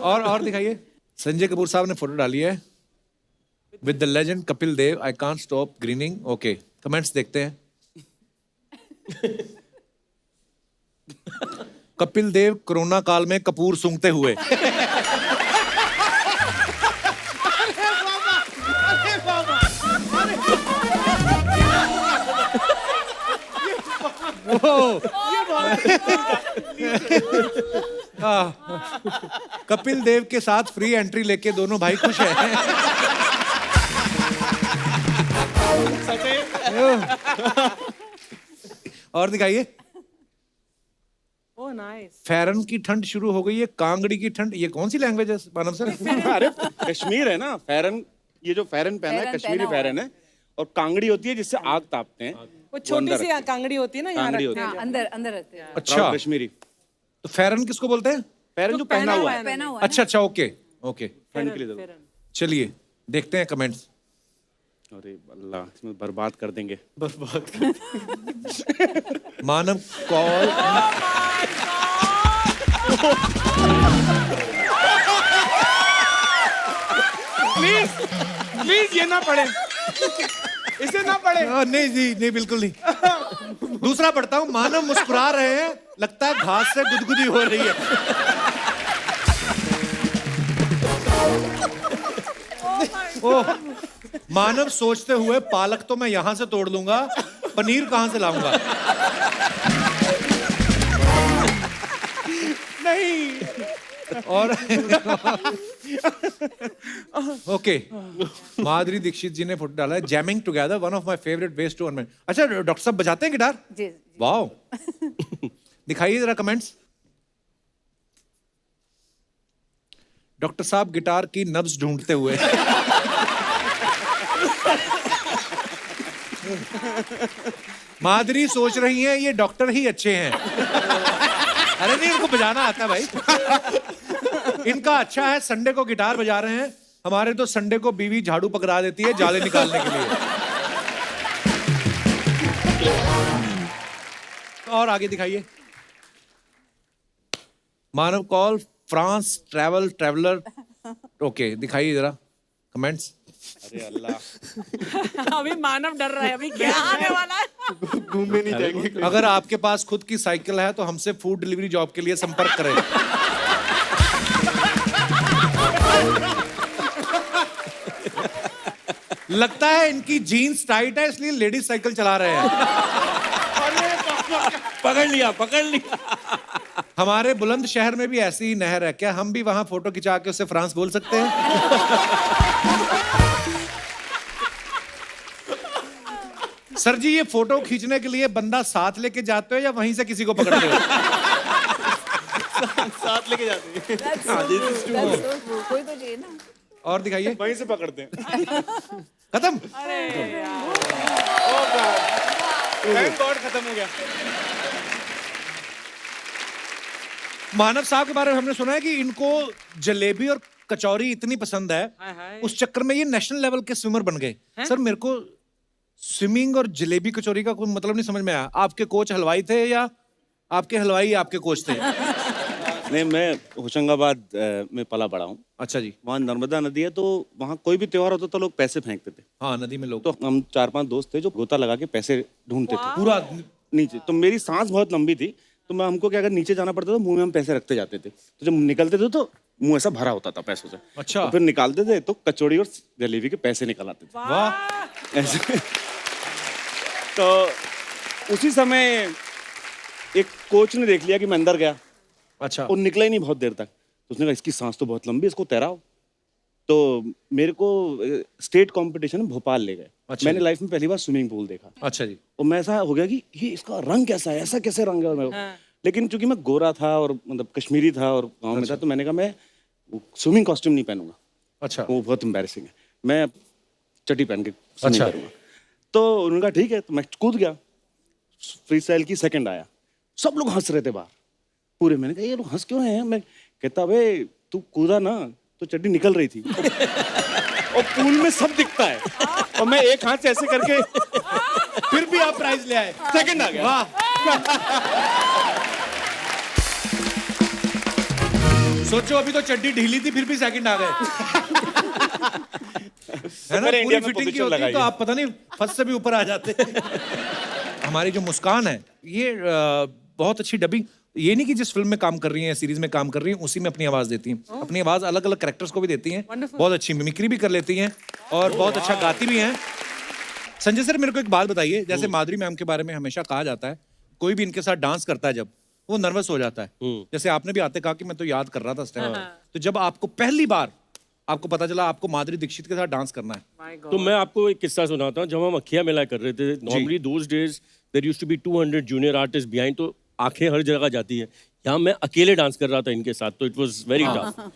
और दिखाइए। संजय कपूर साहब ने फोटो डाली है with the legend Kapil Dev, I can't stop grinning. Okay, comments देखते हैं। कपिल देव कोरोना काल में कपूर सूंघते हुए। कपिल देव के साथ फ्री एंट्री लेके दोनों भाई खुश हैं। और दिखाइए।
Oh nice.
फैरन की ठंड शुरू हो गई है, कांगड़ी की ठंड। ये कौन सी लैंग्वेज है मानव सर?
अरे कश्मीर है ना, फैरन, ये जो फैरन पहना है
फैरन
कश्मीरी
पहना हुआ
फैरन है, और कांगड़ी होती है जिससे आग तापते हैं।
वो छोटी सी कांगड़ी होती है ना, यहाँ
कांगड़ी
रखते
होती
हैं।
हाँ, अंदर अंदर रखते हैं।
अच्छा,
प्राउड कश्मीरी
तो फैरन किसको बोलते हैं?
फैरन जो पहना हुआ है
पहना हुआ है
अच्छा, ओके ओके।
ठंड के लिए जरूर।
चलिए देखते हैं कमेंट्स।
अरे अल्लाह, इसमें बर्बाद कर देंगे।
मानव कॉल।
प्लीज ये ना पढ़े, इसे ना पढ़े।
नहीं जी, नहीं, बिल्कुल नहीं। दूसरा पढ़ता हूं। मानव मुस्कुरा रहे हैं, लगता है घास से गुदगुदी हो रही है। ओह, मानव सोचते हुए, पालक तो मैं यहां से तोड़ लूंगा, पनीर कहां से लाऊंगा? नहीं। और ओके, माधुरी दीक्षित जी ने फोटो डाला है, jamming together, one of my favourite ways to earn. अच्छा, डॉक्टर साहब बजाते हैं गिटार?
जी।
वाओ। दिखाइए जरा कमेंट्स। डॉक्टर साहब गिटार की नब्ज ढूंढते हुए। माधुरी सोच रही हैं ये डॉक्टर ही अच्छे हैं। अरे नहीं, इनको बजाना आता है भाई। इनका अच्छा है, संडे को गिटार बजा रहे हैं। हमारे तो संडे को बीवी झाड़ू पकड़ा देती है जाले निकालने के लिए। और आगे दिखाइए। Manav call France traveller. Okay, दिखाइए जरा कमेंट्स।
अरे अल्लाह,
अभी मानव डर रहा है, अभी क्या आने वाला है।
घूमने नहीं जाएंगे।
अगर आपके पास खुद की साइकिल है तो हमसे फूड डिलीवरी जॉब के लिए संपर्क करें। लगता है इनकी जीन्स टाइट है, इसलिए लेडीज साइकिल चला रहे हैं।
पकड़ लिया।
हमारे बुलंद शहर में भी ऐसी ही नहर है क्या? हम भी वहां फोटो खिंचा के उससे फ्रांस बोल सकते हैं? सर जी, ये फोटो खींचने के लिए बंदा साथ लेके जाते हो या वहीं से किसी को पकड़ते हो?
साथ लेके जाते हैं।
That's so true. कोई तो चाहिए ना।
और दिखाइए।
वहीं से पकड़ते हैं।
खत्म।
थैंक गॉड, खत्म हो गया।
मानव साहब के बारे में हमने सुना है कि इनको जलेबी और कचौरी इतनी पसंद है, उस चक्कर में ये नेशनल लेवल के स्विमर बन गए। सर, मेरे को स्विमिंग और जलेबी कचौरी का कोई मतलब नहीं समझ में आया। आपके कोच हलवाई थे या आपके हलवाई आपके कोच थे?
नहीं, मैं होशंगाबाद में पला बड़ा हूँ।
अच्छा जी।
वहाँ नर्मदा नदी है, तो वहाँ कोई भी त्योहार होता तो लोग पैसे फेंकते थे।
हाँ, नदी में लोग
तो हम 4-5 दोस्त थे जो गोता लगा के पैसे ढूंढते थे
पूरा।
नीचे। तो मेरी सांस बहुत लंबी थी, तो मैं हमको क्या, अगर नीचे जाना पड़ता था मुंह में हम पैसे रखते जाते थे। तो जब निकलते थे तो मुंह ऐसा भरा होता था पैसों से।
अच्छा।
तो फिर निकालते थे तो कचौड़ी और जलेबी के पैसे निकल आते थे
वाह।
ऐसे। तो उसी समय एक कोच ने देख लिया कि मैं अंदर गया,
अच्छा।
और निकला ही नहीं बहुत देर तक। तो उसने कहा इसकी सांस तो बहुत लंबी है, इसको तैराओ। तो मेरे को स्टेट कंपटीशन में भोपाल ले गए।
अच्छा
मैंने
जी।
लाइफ में पहली बार स्विमिंग पूल देखा।
अच्छा जी।
और मैं ऐसा हो गया कि ये इसका रंग कैसा है, ऐसा कैसे रंग है मेरे को। लेकिन चूंकि मैं गोरा था और मतलब कश्मीरी था और गांव में था, तो मैंने कहा मैं स्विमिंग कॉस्ट्यूम नहीं पहनूंगा,
अच्छा।
वो बहुत एम्बैरेसिंग है, मैं चड्डी पहन के स्विमिंग
अच्छा।
करूंगा। तो उन्होंने कहा ठीक है, तो मैं कूद गया, फ्री स्टाइल की सेकंड आया, सब लोग हंस रहे थे बाहर पूरे। मैंने कहा ये लोग हंस क्यों रहे हैं? मैं कहता अबे तू कूदा ना तो चड्डी निकल रही थी और पूल में सब दिखता है और मैं एक हाथ से ऐसे करके
फिर भी आप प्राइज ले आए,
सेकंड आ गया।
वाह। सोचो अभी तो चड्डी ढीली थी फिर भी सेकंड आ गए। है ना,
मैंने
पूरी
इंडिया में
फिटिंग की
position
होती
लगाई
तो
है।
आप पता नहीं फर्स्ट से भी ऊपर आ जाते। हमारी जो मुस्कान है ये बहुत अच्छी डबिंग, ये नहीं कि जिस फिल्म में काम कर रही हैं सीरीज में काम कर रही हैं उसी में अपनी आवाज देती हैं, अपनी आवाज अलग अलग कैरेक्टर्स को भी देती हैं, बहुत अच्छी मिमिक्री भी कर लेती हैं और बहुत अच्छा गाती भी हैं। संजय सर मेरे को एक बात बताइए, जैसे माधुरी मैम के बारे में हमेशा कहा जाता है कोई भी इनके साथ डांस करता है जब वो नर्वस हो जाता है, जैसे आपने भी आते कहा कि मैं तो याद कर रहा था उस टाइम, तो जब आपको पहली बार आपको पता चला आपको माधुरी दीक्षित के साथ डांस करना है,
तो मैं आपको एक किस्सा सुनाता हूँ। जब हम अखिया मेला कर रहे थे, normally those days there used to be 200 junior artist behind, तो आंखें हर जगह जाती है। यहाँ मैं अकेले डांस कर रहा था इनके साथ, तो इट वाज वेरी टफ।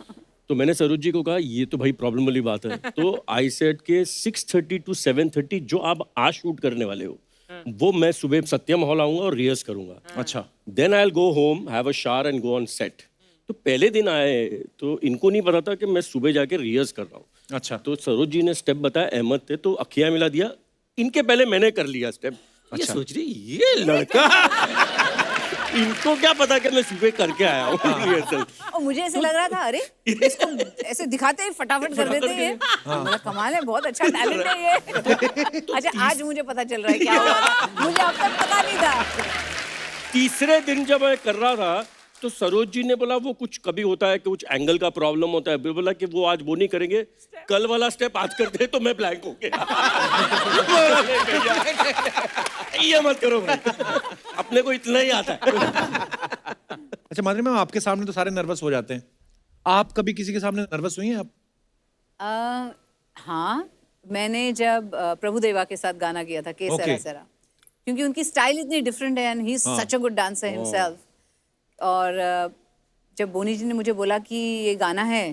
तो मैंने सरोज जी को कहा ये तो भाई प्रॉब्लम वाली बात है, तो आई सेड के 6:30 to 7:30 जो आप आज शूट करने वाले हो वो मैं सुबह सत्यम हॉल आऊंगा और रिहर्स करूंगा।
अच्छा,
then I will go home, have a shower and go on set. तो पहले दिन आए तो इनको नहीं पता था कि मैं सुबह जाके रिहर्स कर रहा हूँ।
अच्छा,
तो सरोज जी ने स्टेप बताया, अहमद थे तो अखिया मिला दिया, इनके पहले मैंने कर लिया स्टेप। ये सोच रही ये लड़का इनको क्या पता कि मैं सुबह करके आया हूँ रिहर्सल।
और मुझे ऐसे लग रहा था अरे इसको ऐसे दिखाते ही फटाफट कर देते हैं ये। मेरा कमाल है, बहुत अच्छा टैलेंट है ये। अच्छा आज मुझे पता चल रहा है क्या हुआ था, मुझे अब तक पता नहीं था।
तीसरे दिन जब मैं कर रहा था तो सरोज जी ने बोला वो कुछ कभी होता है कि कुछ एंगल का प्रॉब्लम होता है, बोला कि वो आज वो नहीं करेंगे, कल वाला स्टेप आज करते हैं। तो मैं ब्लैंक हो गया। बोला, नहीं भैया, ये मत करो भाई, अपने को इतना ही आता है।
अच्छा माधुरी मैम आपके सामने तो सारे नर्वस हो जाते हैं, आप कभी किसी के सामने नर्वस हुई हैं आप?
हाँ, मैंने जब प्रभुदेवा के साथ गाना किया था के सरा सरा, क्योंकि उनकी स्टाइल इतनी डिफरेंट है and he is such a good dancer himself. और जब बोनी जी ने मुझे बोला कि ये गाना है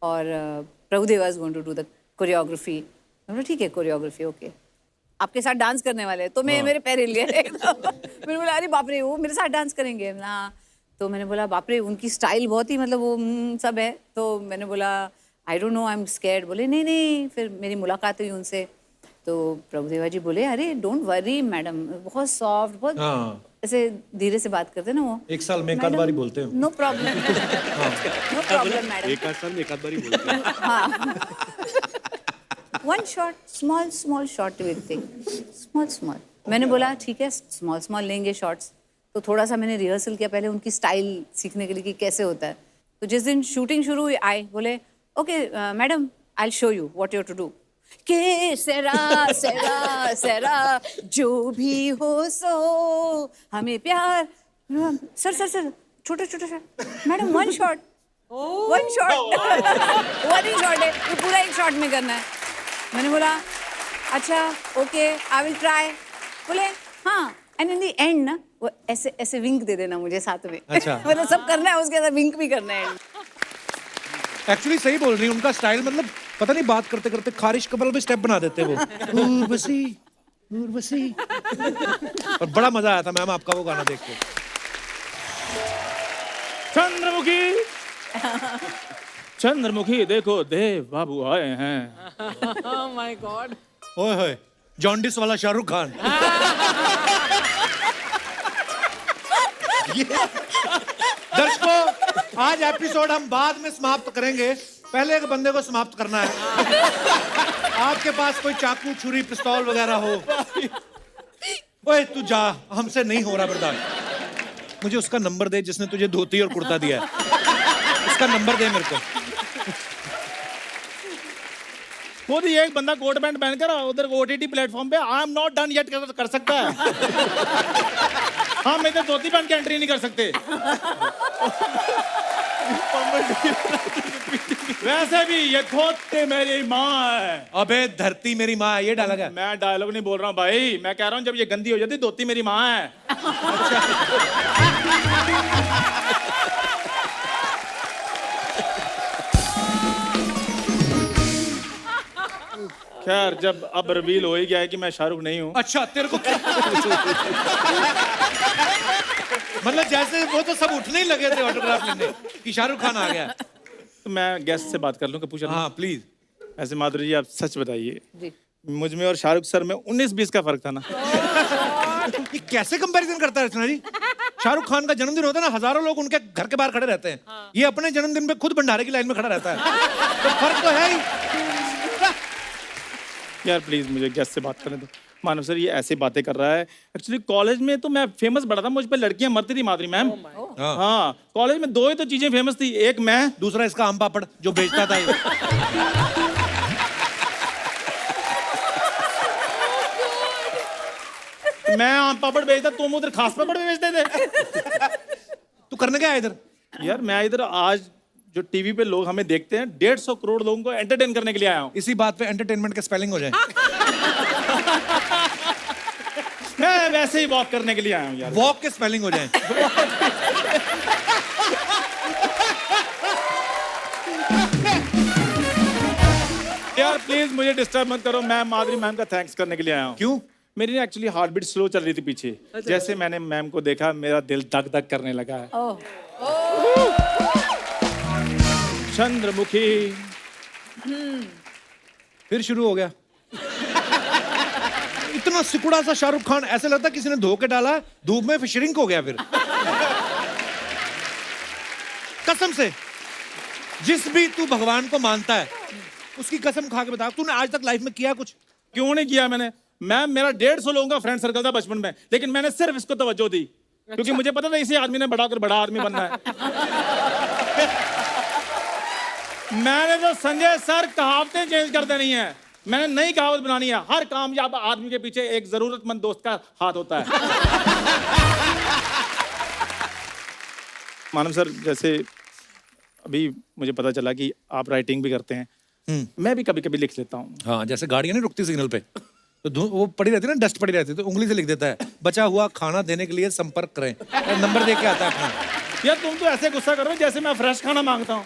और Prabhudeva is going to do the choreography, मैं बोला ठीक है कोरियोग्राफी ओके, आपके साथ डांस करने वाले हैं। तो मैं मेरे पैर हिल गए एकदम। मैंने बोला अरे बाप रे वो मेरे साथ डांस करेंगे ना, तो मैंने बोला बाप रे उनकी स्टाइल बहुत ही मतलब वो सब है। तो मैंने बोला I don't know I am scared. बोले नहीं नहीं, फिर मेरी मुलाकात हुई उनसे तो प्रभुदेवा जी बोले अरे डोंट वरी मैडम, बहुत सॉफ्ट, बहुत ऐसे धीरे से बात करते ना वो,
एक साल में एक आध बारी बोलते हो।
No problem, no problem madam,
एक आध साल में एक आध बारी बोलते हैं।
One shot, small small shot will take, small small. मैंने बोला ठीक है स्मॉल स्मॉल लेंगे शॉट्स। तो थोड़ा सा मैंने रिहर्सल किया पहले उनकी स्टाइल सीखने के लिए कि कैसे होता है। तो जिस दिन शूटिंग शुरू हुई आए बोले okay madam I will show you what you have to do. के सेरा सेरा सेरा जो भी हो सो हमें प्यार। सर सर सर छोटा छोटा shot madam, one shot, one shot, one ही शॉट है, ये पूरा एक शॉट में करना है। मैंने बोला अच्छा ओके आई विल ट्राई। बोले हाँ, एंड इन द एंड ना वो ऐसे ऐसे विंक दे देना मुझे साथ में।
अच्छा।
मतलब सब करना है उसके साथ विंक भी करना है।
एक्चुअली सही बोल रही है, उनका स्टाइल मतलब पता नहीं बात करते करते खारिश कपल में स्टेप बना देते वो, उर्वशी उर्वशी। और बड़ा मजा आया था मैम आपका वो गाना देख के।
चंद्रमुखी चंद्रमुखी देखो देव बाबू आए हैं।
Oh my God.
ओए होए, जॉन्डिस वाला शाहरुख खान। दर्शकों आज एपिसोड हम बाद में समाप्त करेंगे, पहले एक बंदे को समाप्त करना है। आपके पास कोई चाकू छुरी पिस्तौल वगैरह हो, ओए तू जा, हमसे नहीं हो रहा बर्दाश्त। मुझे उसका नंबर दे जिसने तुझे धोती और कुर्ता दिया है, उसका नंबर दे मेरे को।
खुद ही एक बंदा कोट पैंट पहनकर उधर OTT प्लेटफॉर्म पे I am not done yet कर सकता है। हम इधर धोती पहन के एंट्री नहीं कर सकते। वैसे भी ये धोती मेरी माँ है।
अबे धरती मेरी माँ है, ये डायलॉग है।
मैं डायलॉग नहीं बोल रहा हूँ भाई, मैं कह रहा हूँ जब ये गंदी हो जाती धोती मेरी माँ है। खैर जब अब रिवील हो ही गया है कि मैं शाहरुख नहीं हूँ,
अच्छा तेरे को मतलब जैसे वो तो सब उठने ही लगे थे ऑटोग्राफ लेने कि शाहरुख खान आ गया।
तो मैं गेस्ट से बात कर लूँ कपूर शर्मा।
हाँ प्लीज।
ऐसे माधुरी जी आप सच बताइए,
जी
मुझ में और शाहरुख सर में 19-20 का फर्क था ना?
ये कैसे कंपैरिजन करता है रचना जी? शाहरुख खान का जन्मदिन होता है ना, हजारों लोग उनके घर के बाहर खड़े रहते हैं। ये अपने जन्मदिन पे खुद भंडारे की लाइन में खड़ा रहता है, तो फर्क तो है ही।
यार प्लीज मुझे गेस्ट से बात करने दो। मानव सर ये ऐसे बातें कर रहा है। एक्चुअली कॉलेज में तो मैं फेमस बड़ा था, मुझ पे लड़कियां मरती थी माधुरी मैम। हाँ कॉलेज में 2 ही तो चीजें फेमस थी, एक मैं,
दूसरा इसका आम पापड़ जो बेचता था ये।
मैं आम पापड़ बेचता, तुम उधर खास पापड़ भी बेचते थे।
तू करने क्या है इधर?
यार मैं इधर आज जो टीवी पे लोग हमें देखते हैं 150 करोड़ लोगों को एंटरटेन करने के लिए आया हूँ।
इसी बात पे एंटरटेनमेंट का स्पेलिंग हो जाए।
मैं वैसे ही वॉक करने के लिए आया हूँ यार।
वॉक के स्पेलिंग हो जाए।
यार प्लीज मुझे डिस्टर्ब मत करो, मैं माधुरी मैम का थैंक्स करने के लिए आया हूँ।
क्यों?
मेरी ना एक्चुअली हार्ट बीट स्लो चल रही थी पीछे। जैसे मैंने मैम को देखा मेरा दिल धक धक करने लगा है।
ओह
चंद्रमुखी।
फिर शुरू हो गया। इतना सिकुड़ा सा शाहरुख खान, ऐसे लगता किसी ने धो के डाला धूप में, फिर श्रिंक हो गया। फिर कसम से जिस भी तू भगवान को मानता है उसकी कसम खा के बता, तूने आज तक लाइफ में किया कुछ?
क्यों नहीं किया मैंने? मैम मेरा 150 लोगों का फ्रेंड सर्कल था बचपन में, लेकिन मैंने सिर्फ इसको तवज्जो दी क्योंकि मुझे पता था इसी आदमी ने बड़ा होकर बड़ा आदमी बनना है। मैंने तो संजय सर कहावतें चेंज कर देनी है, मैंने नई कहावत बनानी है, हर कामयाब आदमी के पीछे एक जरूरतमंद दोस्त का हाथ होता है। मानव सर जैसे अभी मुझे पता चला कि आप राइटिंग भी करते हैं, मैं भी कभी कभी लिख लेता हूँ।
हाँ, जैसे गाड़ियां नहीं रुकती सिग्नल पे तो वो पड़ी रहती है ना, डस्ट पड़ी रहती है, तो उंगली से लिख देता है, बचा हुआ खाना देने के लिए संपर्क करें, और नंबर दे के आता है अपना।
यार तुम तो ऐसे गुस्सा कर रहे हो जैसे मैं फ्रेश खाना मांगता हूँ।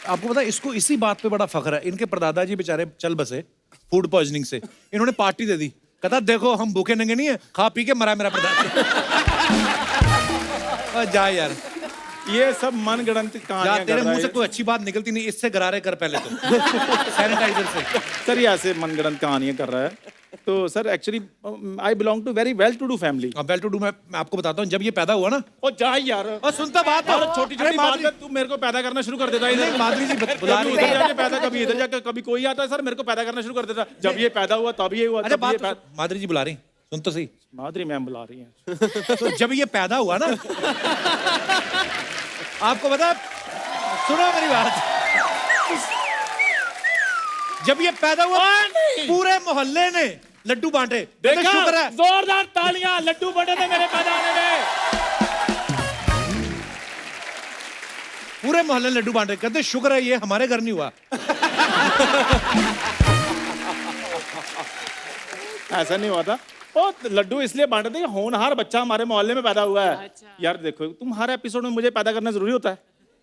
आपको पता है इसको इसी बात पे बड़ा फख्र है, इनके परदादा जी बेचारे चल बसे फूड पॉइजनिंग से, इन्होंने पार्टी दे दी, कहता देखो हम भूखे नंगे नहीं है, खा पी के मरा मेरा परदादा। जा यार,
ये सब मनगढ़ंत
जा,
कहानियां
तेरे
कर रहा
मुंह से
है।
कोई अच्छी बात निकलती नहीं, इससे गरारे कर पहले तो सैनिटाइजर से।
सर ये ऐसे मनगढ़ंत कहानियां कर रहा है। तो sir actually I belong to very well to do family.
Well to do मैं आपको बताता हूँ, जब ये पैदा हुआ ना,
ओ जा यार,
और सुनता बात
और
तो
छोटी छोटी बात में तू मेरे को पैदा करना शुरू कर देता है।
नहीं, माधुरी जी बुला रही
कभी
है।
उधर जाके पैदा, कभी इधर जाके, कभी कोई आता है सर मेरे को पैदा करना शुरू कर देता है। जब ये पैदा हुआ तब ये हुआ।
अच्छा
तब ये
बात माधुरी जी बुला रही, सुन तो सही।
माधुरी मैम बुला रही हैं।
तो जब ये पैदा हुआ ना, आपको पता, सुनो मेरी बात, जब ये पैदा हुआ पूरे मोहल्ले ने लड्डू बांटे,
देखा,
शुक्र है।
जोरदार तालियां, लड्डू बने थे मेरे पैदा होने में।
पूरे मोहल्ले ने लड्डू बांटे, कहते शुक्र है ये हमारे घर नहीं हुआ।
ऐसा नहीं हुआ था, ओ लड्डू इसलिए बांटे थे कि होनहार बच्चा हमारे मोहल्ले में पैदा हुआ है। यार देखो तुम हर एपिसोड में मुझे पैदा करना जरूरी होता है।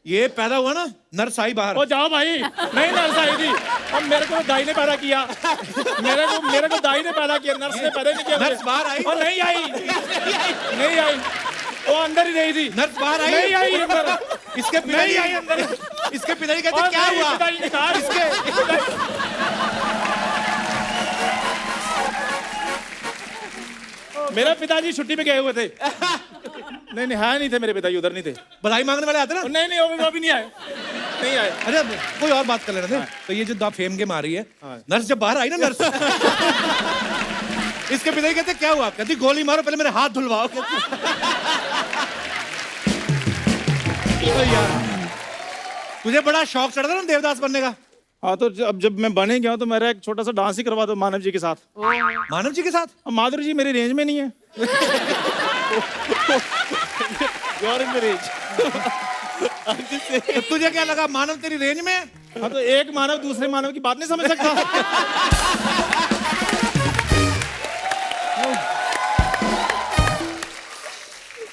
ये पैदा हुआ ना, नर्स आई बाहर,
ओ जाओ भाई, नहीं नर्स आई थी, अब मेरे को दाई ने पैदा किया, मेरे को दाई ने पैदा किया, नर्स ने पैदा नहीं किया।
नर्स बाहर आई,
और नहीं आई, नहीं आई, वो अंदर ही रही थी।
नर्स बाहर आई,
नहीं आई अंदर,
इसके
नहीं
पिताजी
आई अंदर।
इसके पिताजी कहते
और
क्या
नहीं,
हुआ?
पिताजी ने कहा, मेरे पिताजी छुट्टी पे गए हुए थे। नहीं नहीं है नहीं थे मेरे पिताजी, उधर नहीं थे।
बधाई मांगने वाले आते ना।
नहीं नहीं वो भी नहीं आए, नहीं आए।
अच्छा कोई और बात कर लेना थे। तो ये जो फेम गेम आ रही है, नर्स जब बाहर आई ना, नर्स इसके पिताजी कहते क्या हुआ? कहती गोली मारो, पहले मेरे हाथ धुलवाओ। यार तुझे बड़ा शौक चढ़ा था ना देवदास बनने का।
हाँ तो अब जब मैं बने गया तो मेरा एक छोटा सा डांस ही करवा दो मानव जी के साथ।
मानव जी के साथ?
अब माधुरी जी मेरी रेंज में नहीं है। You're in the range।
तो तुझे क्या लगा मानव तेरी रेंज में?
हाँ तो एक मानव दूसरे मानव की बात नहीं समझ सकता।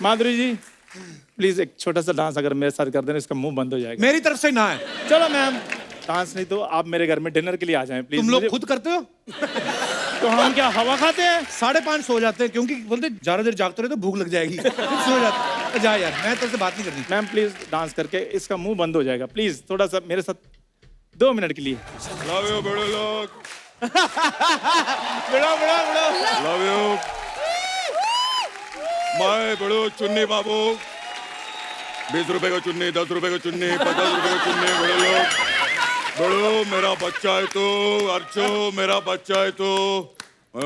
माधुरी जी प्लीज एक छोटा सा डांस अगर मेरे साथ कर देना, इसका मुंह बंद हो जाएगा।
मेरी तरफ से ना है।
चलो मैम, डांस नहीं तो आप मेरे घर में डिनर के लिए आ जाएं प्लीज।
तुम लोग खुद करते हो?
तो हम क्या हवा खाते हैं?
5:30 सो जाते हैं, क्योंकि बोलते ज्यादा देर जागते रहे तो भूख लग जाएगी। सो जाते। जा यार, मैं तेरे से बात नहीं करनी।
मैम प्लीज डांस करके इसका मुंह बंद हो जाएगा, प्लीज थोड़ा सा मेरे साथ 2 मिनट के लिए।
लव यू बड़े लोग,
बड़ा बड़ा बड़ा
लव यू माय बड़ो चुन्नी बाबू। 20 रुपए का चुन्नी, 10 रुपए का चुन्नी, 50 रुपए का चुन्नी। बड़े लोग, बड़ो मेरा बच्चा है तो, अर्चो मेरा बच्चा है तो,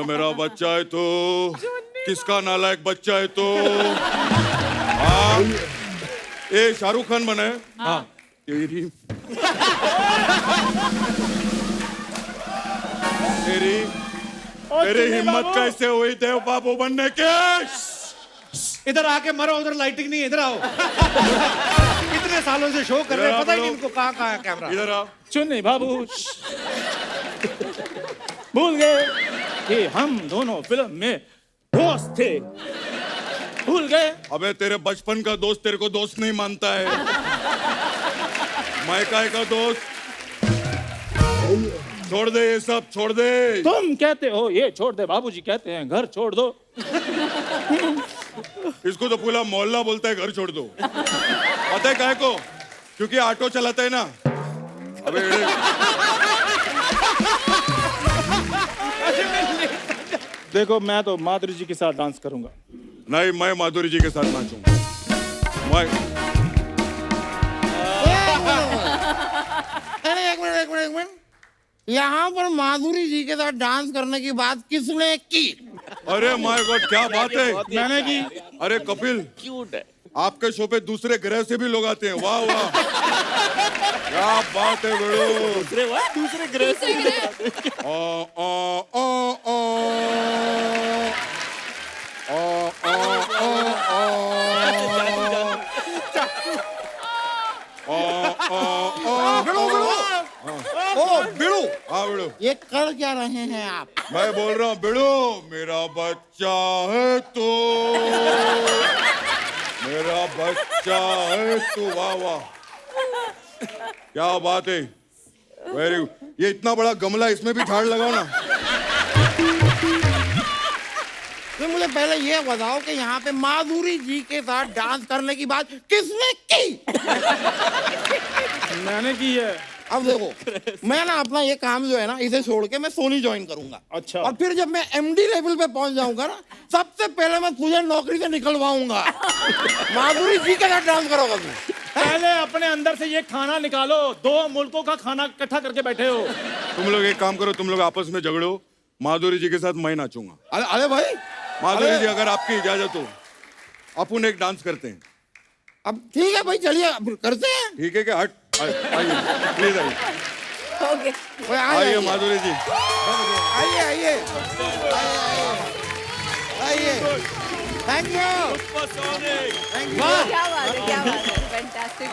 मेरा बच्चा है तो, किसका नालायक बच्चा है तो। हाँ, ये शाहरुख खान बना है। हाँ, तेरी तेरी हिम्मत कैसे हुई देव बाबू बनने के?
इधर आके मरो, उधर लाइटिंग नहीं है, इधर आओ। इतने सालों से शो कर रहे हैं, पता ही नहीं इनको कहाँ कहाँ है कैमरा।
इधर आओ।
चुन्नी बाबू भूल गए कि हम दोनों फिल्म में दोस्त थे? भूल गए?
अबे तेरे बचपन का दोस्त तेरे को दोस्त नहीं मानता है। मैं काय का दोस्त? छोड़ दे ये सब, छोड़ दे।
तुम कहते हो ये छोड़ दे, बाबूजी कहते हैं घर छोड़ दो।
इसको तो पूरा मोहल्ला बोलता है घर छोड़ दो। पता है काय को? क्योंकि ऑटो चलाता है ना। अबे
देखो मैं तो माधुरी जी के साथ डांस करूंगा।
नहीं, मैं माधुरी जी के साथ नाचूंगा। मैं
अरे एक मिनट यहाँ पर माधुरी जी के साथ डांस करने की बात किसने की?
अरे माय गॉड, क्या बात है।
मैंने की।
अरे कपिल, क्यूट है। आपके शो पे दूसरे ग्रह से भी लोग आते हैं। वाह वाह, क्या बात है बेड़ो।
दूसरे ग्रह से
ओ ओ ओ ओ हाँ बिड़ू,
ये कर क्या रहे हैं आप?
मैं बोल रहा हूँ बिड़ू, मेरा बच्चा है तो, मेरा बच्चा है तो। वाह वाह, क्या बात है। Very good. ये इतना बड़ा गमला, इसमें भी झाड़ लगाओ ना।
तो मुझे पहले ये बताओ कि यहाँ पे माधुरी जी के साथ डांस करने की बात किसने की?
मैंने की है।
अब देखो, मैं ना अपना ये काम जो है ना, इसे छोड़ के मैं सोनी ज्वाइन करूंगा।
अच्छा।
और फिर जब मैं एमडी लेवल पे पहुंच जाऊंगा ना, सबसे पहले मैं तुझे नौकरी से निकलवाऊंगा। माधुरी जी के साथ डांस करोगा तू।
पहले अपने अंदर से ये खाना निकालो, 2 मुल्कों का खाना इकट्ठा करके बैठे हो।
तुम लोग एक काम करो, तुम लोग आपस में झगड़ो, माधुरी जी के साथ मैं नाचूंगा।
अरे भाई,
माधुरी जी अगर आपकी इजाजत हो, अपन एक डांस करते हैं।
अब ठीक है भाई, चलिए करते हैं।
ठीक है क्या? हट, आइए प्लीज, आइए
ओके।
आइए माधुरी जी,
आइए आइए आइए। Thank you.
क्या बात है, क्या बात है, फैंटास्टिक।